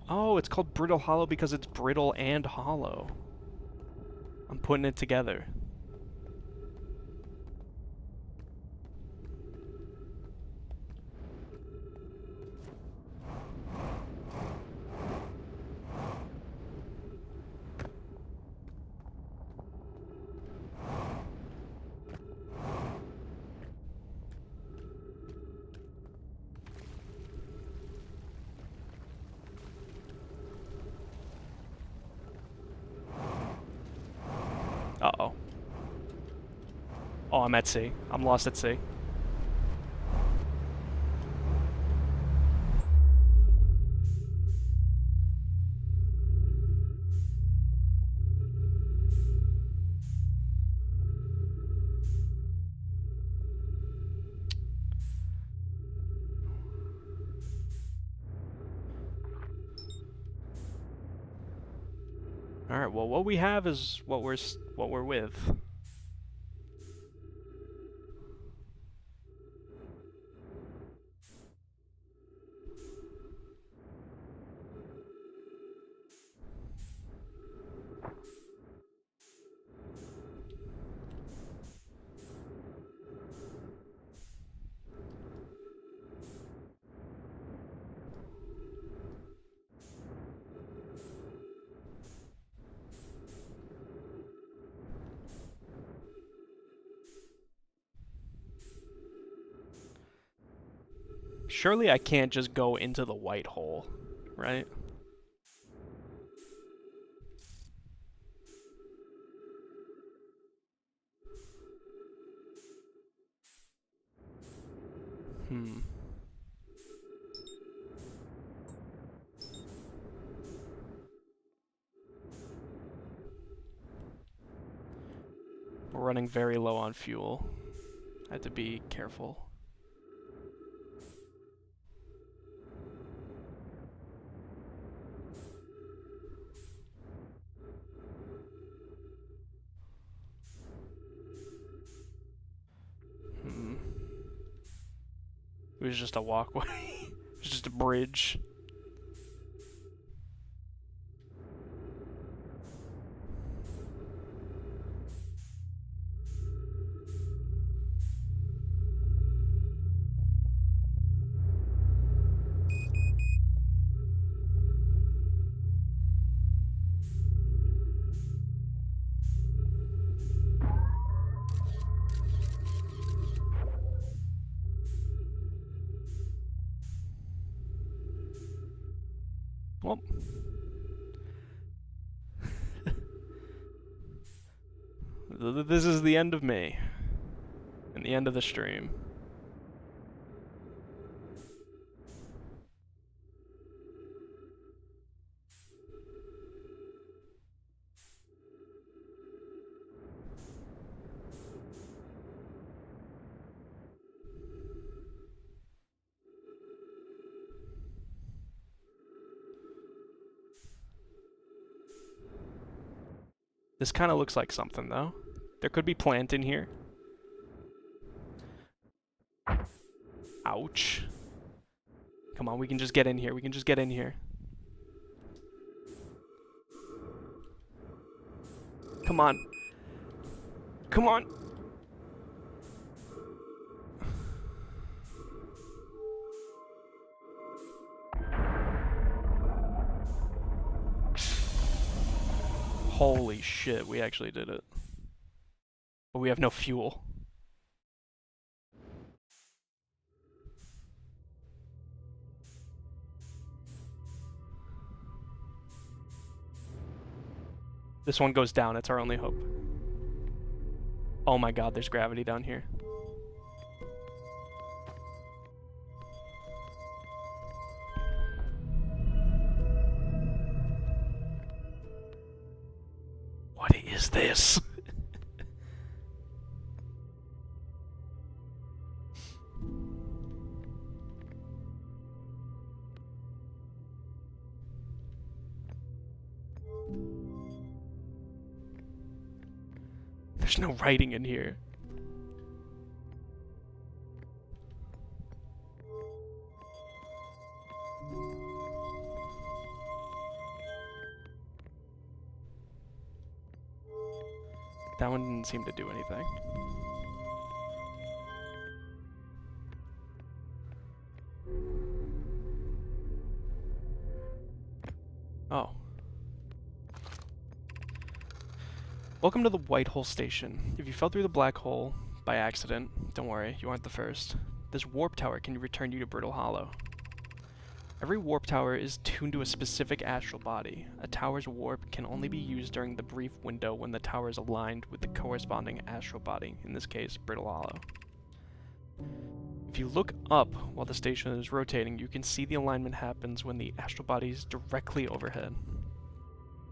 Oh, it's called Brittle Hollow because it's brittle and hollow. I'm putting it together. Uh-oh. Oh, I'm at sea. I'm lost at sea. Alright, well, what we have is what we're with. Surely I can't just go into the white hole, right? Hmm. We're running very low on fuel. I have to be careful. It was just a walkway. It was just a bridge. Well. This is the end of me. And the end of the stream. This kind of looks like something, though. There could be plant in here. Ouch. Come on, we can just get in here. We can just get in here. Come on. Come on. Holy shit, we actually did it. But we have no fuel. This one goes down, it's our only hope. Oh my god, there's gravity down here. What is this? There's no writing in here. That one didn't seem to do anything. Oh. Welcome to the White Hole Station. If you fell through the black hole by accident, don't worry, you aren't the first. This warp tower can return you to Brittle Hollow. Every warp tower is tuned to a specific astral body. A tower's warp can only be used during the brief window when the tower is aligned with the corresponding astral body, in this case, Brittle Hollow. If you look up while the station is rotating, you can see the alignment happens when the astral body is directly overhead.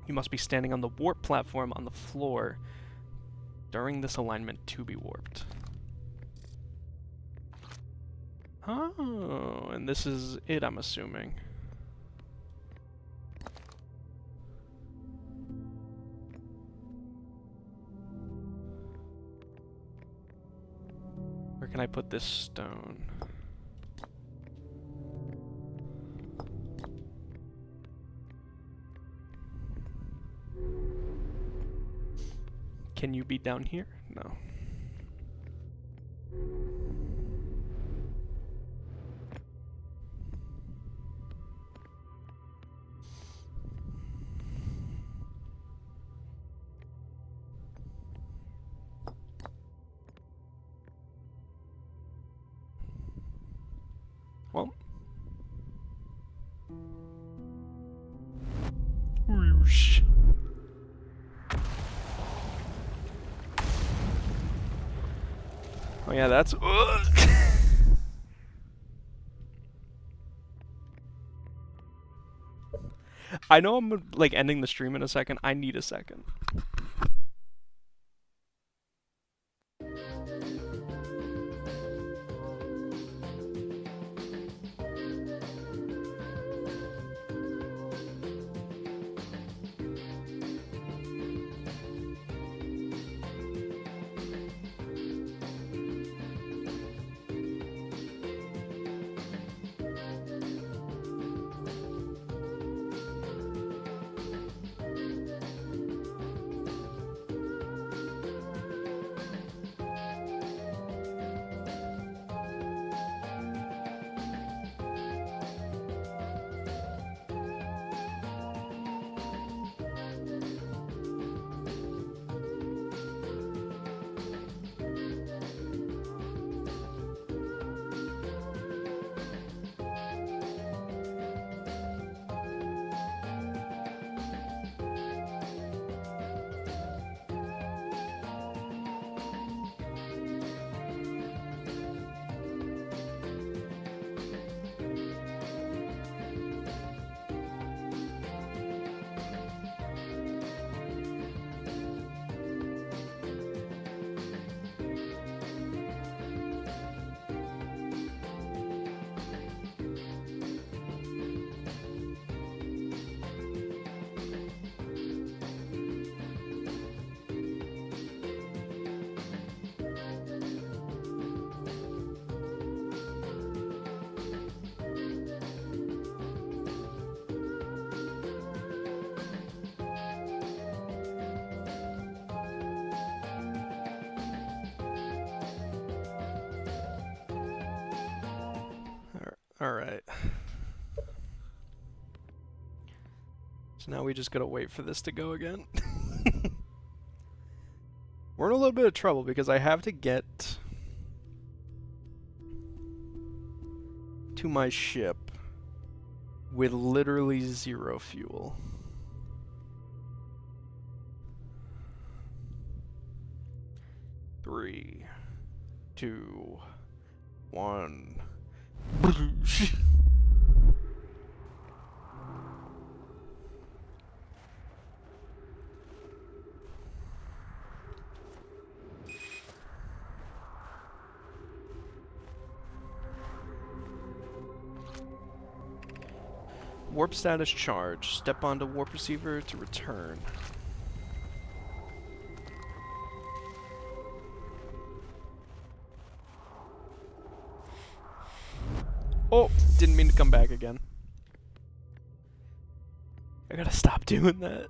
You must be standing on the warp platform on the floor during this alignment to be warped. Oh, and this is it, I'm assuming. Where can I put this stone? Can you be down here? No. Well. Whoosh. Oh yeah, that's... I know I'm like ending the stream in a second. I need a second. Alright. So now we just gotta wait for this to go again. We're in a little bit of trouble because I have to get to my ship with literally 0 fuel. Three, 2, 1. Warp status charge. Step onto warp receiver to return. Oh, didn't mean to come back again. I gotta stop doing that.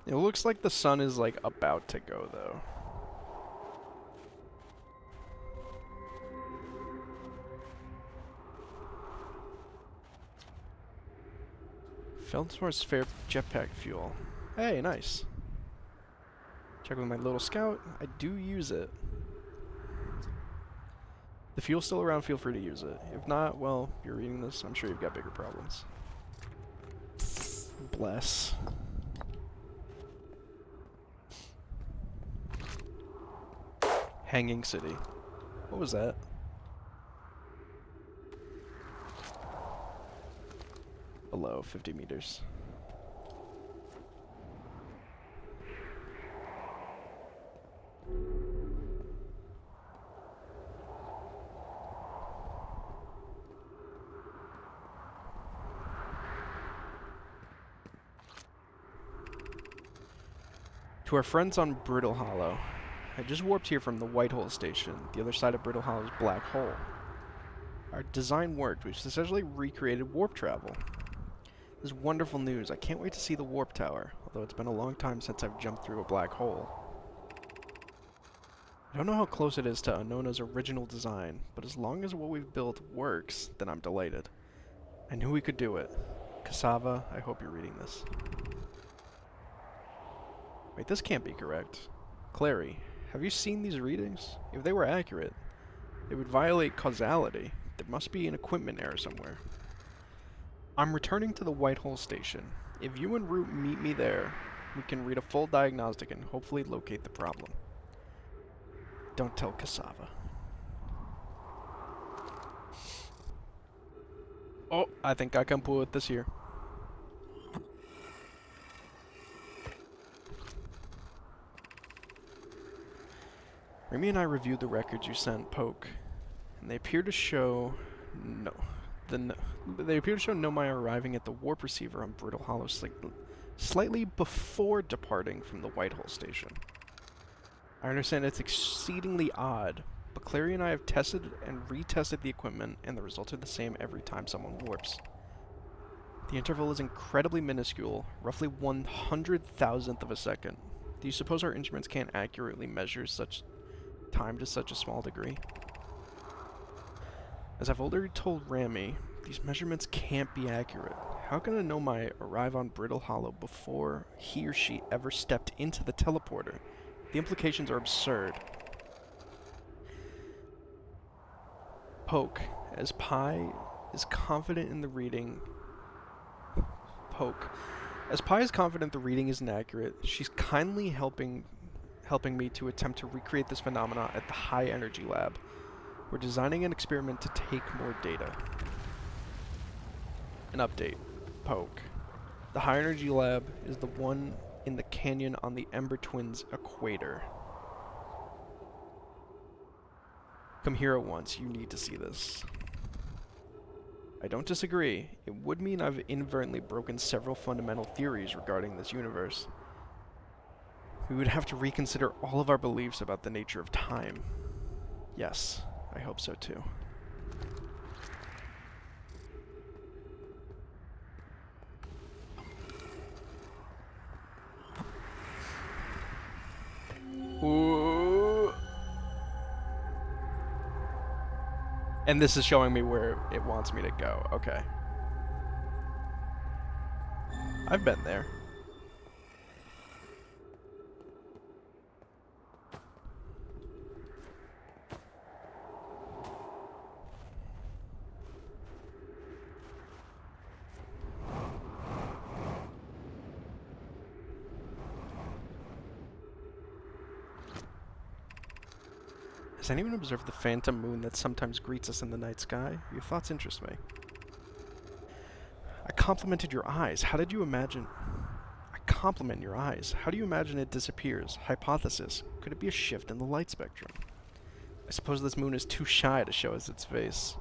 It looks like the sun is like about to go though. Feldspar spare jetpack fuel. Hey, nice. Check with my little scout. I do use it. The fuel's still around, feel free to use it. If not, well, you're reading this, I'm sure you've got bigger problems. Bless. Hanging City. What was that? Below 50 meters. To our friends on Brittle Hollow. I just warped here from the Whitehole station, the other side of Brittle Hollow's black hole. Our design worked. We've essentially recreated warp travel. This is wonderful news. I can't wait to see the warp tower, although it's been a long time since I've jumped through a black hole. I don't know how close it is to Anona's original design, but as long as what we've built works, then I'm delighted. I knew we could do it. Cassava, I hope you're reading this. Wait, this can't be correct. Clary, have you seen these readings? If they were accurate, they would violate causality. There must be an equipment error somewhere. I'm returning to the Whitehole station. If you and Root meet me there, we can read a full diagnostic and hopefully locate the problem. Don't tell Cassava. Oh, I think I can pull it this year. Remy and I reviewed the records you sent, Poke, and they appear to show they appear to show Nomai arriving at the warp receiver on Brittle Hollow slightly before departing from the Whitehole station. I understand it's exceedingly odd, but Clary and I have tested and retested the equipment, and the results are the same every time someone warps. The interval is incredibly minuscule, roughly 100,000th of a second. Do you suppose our instruments can't accurately measure such time to such a small degree? As I've already told Rami, these measurements can't be accurate. How can a Nomai arrive on Brittle Hollow before he or she ever stepped into the teleporter? The implications are absurd. Poke, as Pi is confident in the reading... As Pi is confident the reading is inaccurate, she's kindly helping me to attempt to recreate this phenomena at the High Energy Lab. We're designing an experiment to take more data. An update. Poke. The High Energy Lab is the one in the canyon on the Ember Twins equator. Come here at once. You need to see this. I don't disagree. It would mean I've inadvertently broken several fundamental theories regarding this universe. We would have to reconsider all of our beliefs about the nature of time. Yes, I hope so too. Ooh. And this is showing me where it wants me to go. Okay. I've been there. Has anyone observed the phantom moon that sometimes greets us in the night sky? Your thoughts interest me. I complimented your eyes. How did you imagine... I compliment your eyes. How do you imagine it disappears? Hypothesis. Could it be a shift in the light spectrum? I suppose this moon is too shy to show us its face.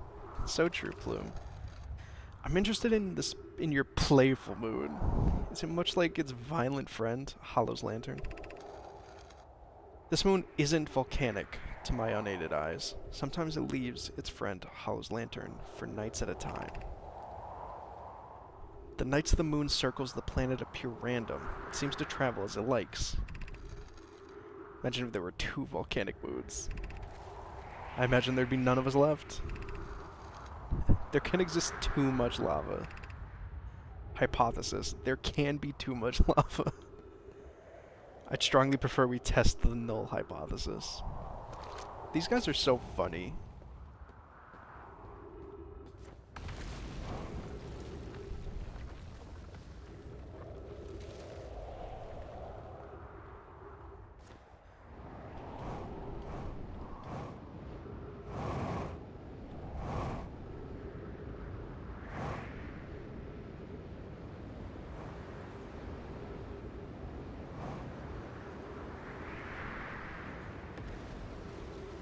So true, Plume. I'm interested in your playful mood. Is it much like its violent friend, Hollow's lantern? This moon isn't volcanic, to my unaided eyes. Sometimes it leaves its friend, Hollow's lantern, for nights at a time. The nights the moon circles the planet appear random. It seems to travel as it likes. Imagine if there were 2 volcanic moons. I imagine there'd be none of us left. There can exist too much lava. Hypothesis. There can be too much lava. I'd strongly prefer we test the null hypothesis. These guys are so funny.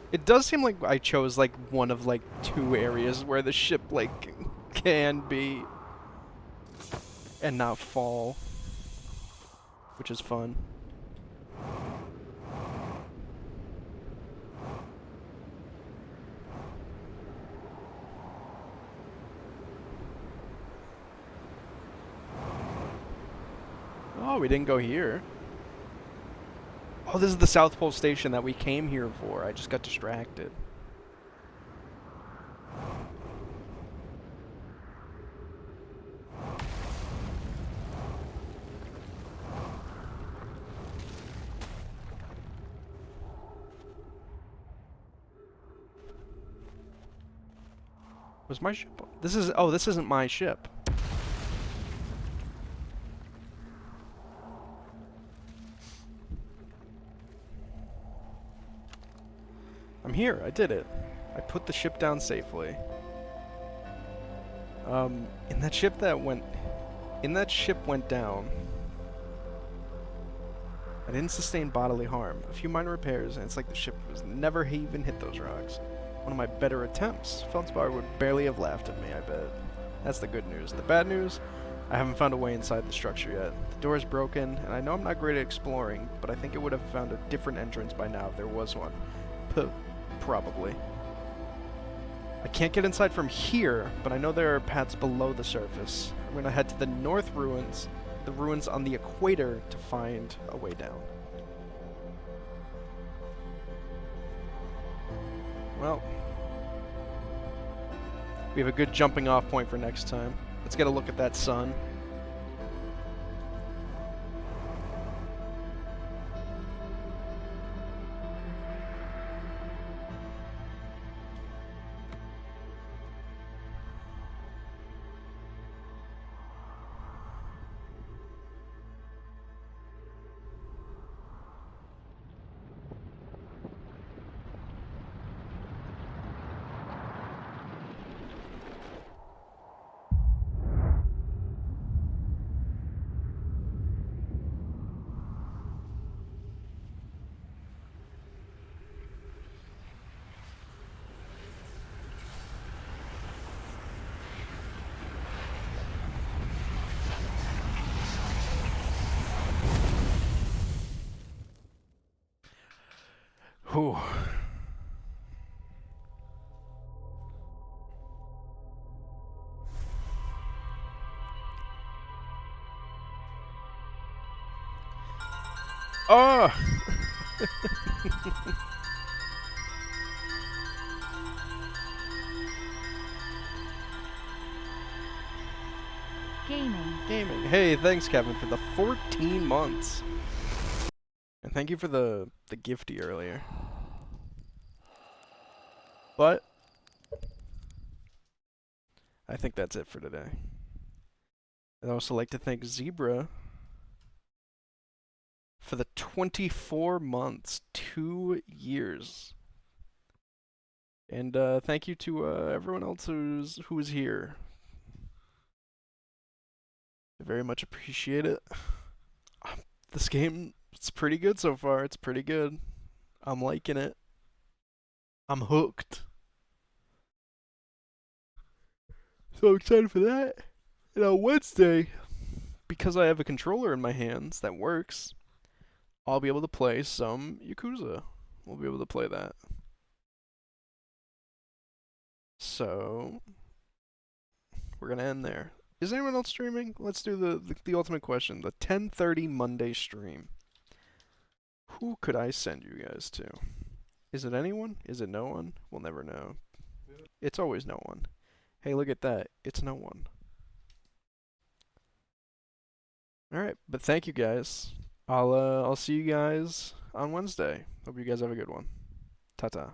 It does seem like I chose like one of like 2 areas where the ship like can be and not fall, which is fun. Oh, we didn't go here. Oh, this is the South Pole Station that we came here for. I just got distracted. Was my ship? This is... Oh, this isn't my ship. I'm here. I did it. I put the ship down safely. In that ship went down. I didn't sustain bodily harm. A few minor repairs, and it's like the ship was never even hit those rocks. One of my better attempts. Feldspar would barely have laughed at me, I bet. That's the good news. The bad news? I haven't found a way inside the structure yet. The door is broken, and I know I'm not great at exploring, but I think it would have found a different entrance by now if there was one. Probably. I can't get inside from here, but I know there are paths below the surface. I'm gonna head to the north ruins, the ruins on the equator, to find a way down. Well, we have a good jumping off point for next time. Let's get a look at that sun. Whew. Oh! Gaming. Gaming. Hey, thanks, Kevin, for the 14 months. And thank you for the gifty earlier. But I think that's it for today. I'd also like to thank Zebra for the 24 months, 2 years. And thank you to everyone else who was here. I very much appreciate it. This game, it's pretty good so far. It's pretty good. I'm liking it. I'm hooked. So excited for that. And on Wednesday, because I have a controller in my hands that works, I'll be able to play some Yakuza. We'll be able to play that. So, we're gonna end there. Is anyone else streaming? Let's do the ultimate question. The 10:30 Monday stream. Who could I send you guys to? Is it anyone? Is it no one? We'll never know. It's always no one. Hey, look at that. It's no one. Alright, but thank you guys. I'll see you guys on Wednesday. Hope you guys have a good one. Ta-ta.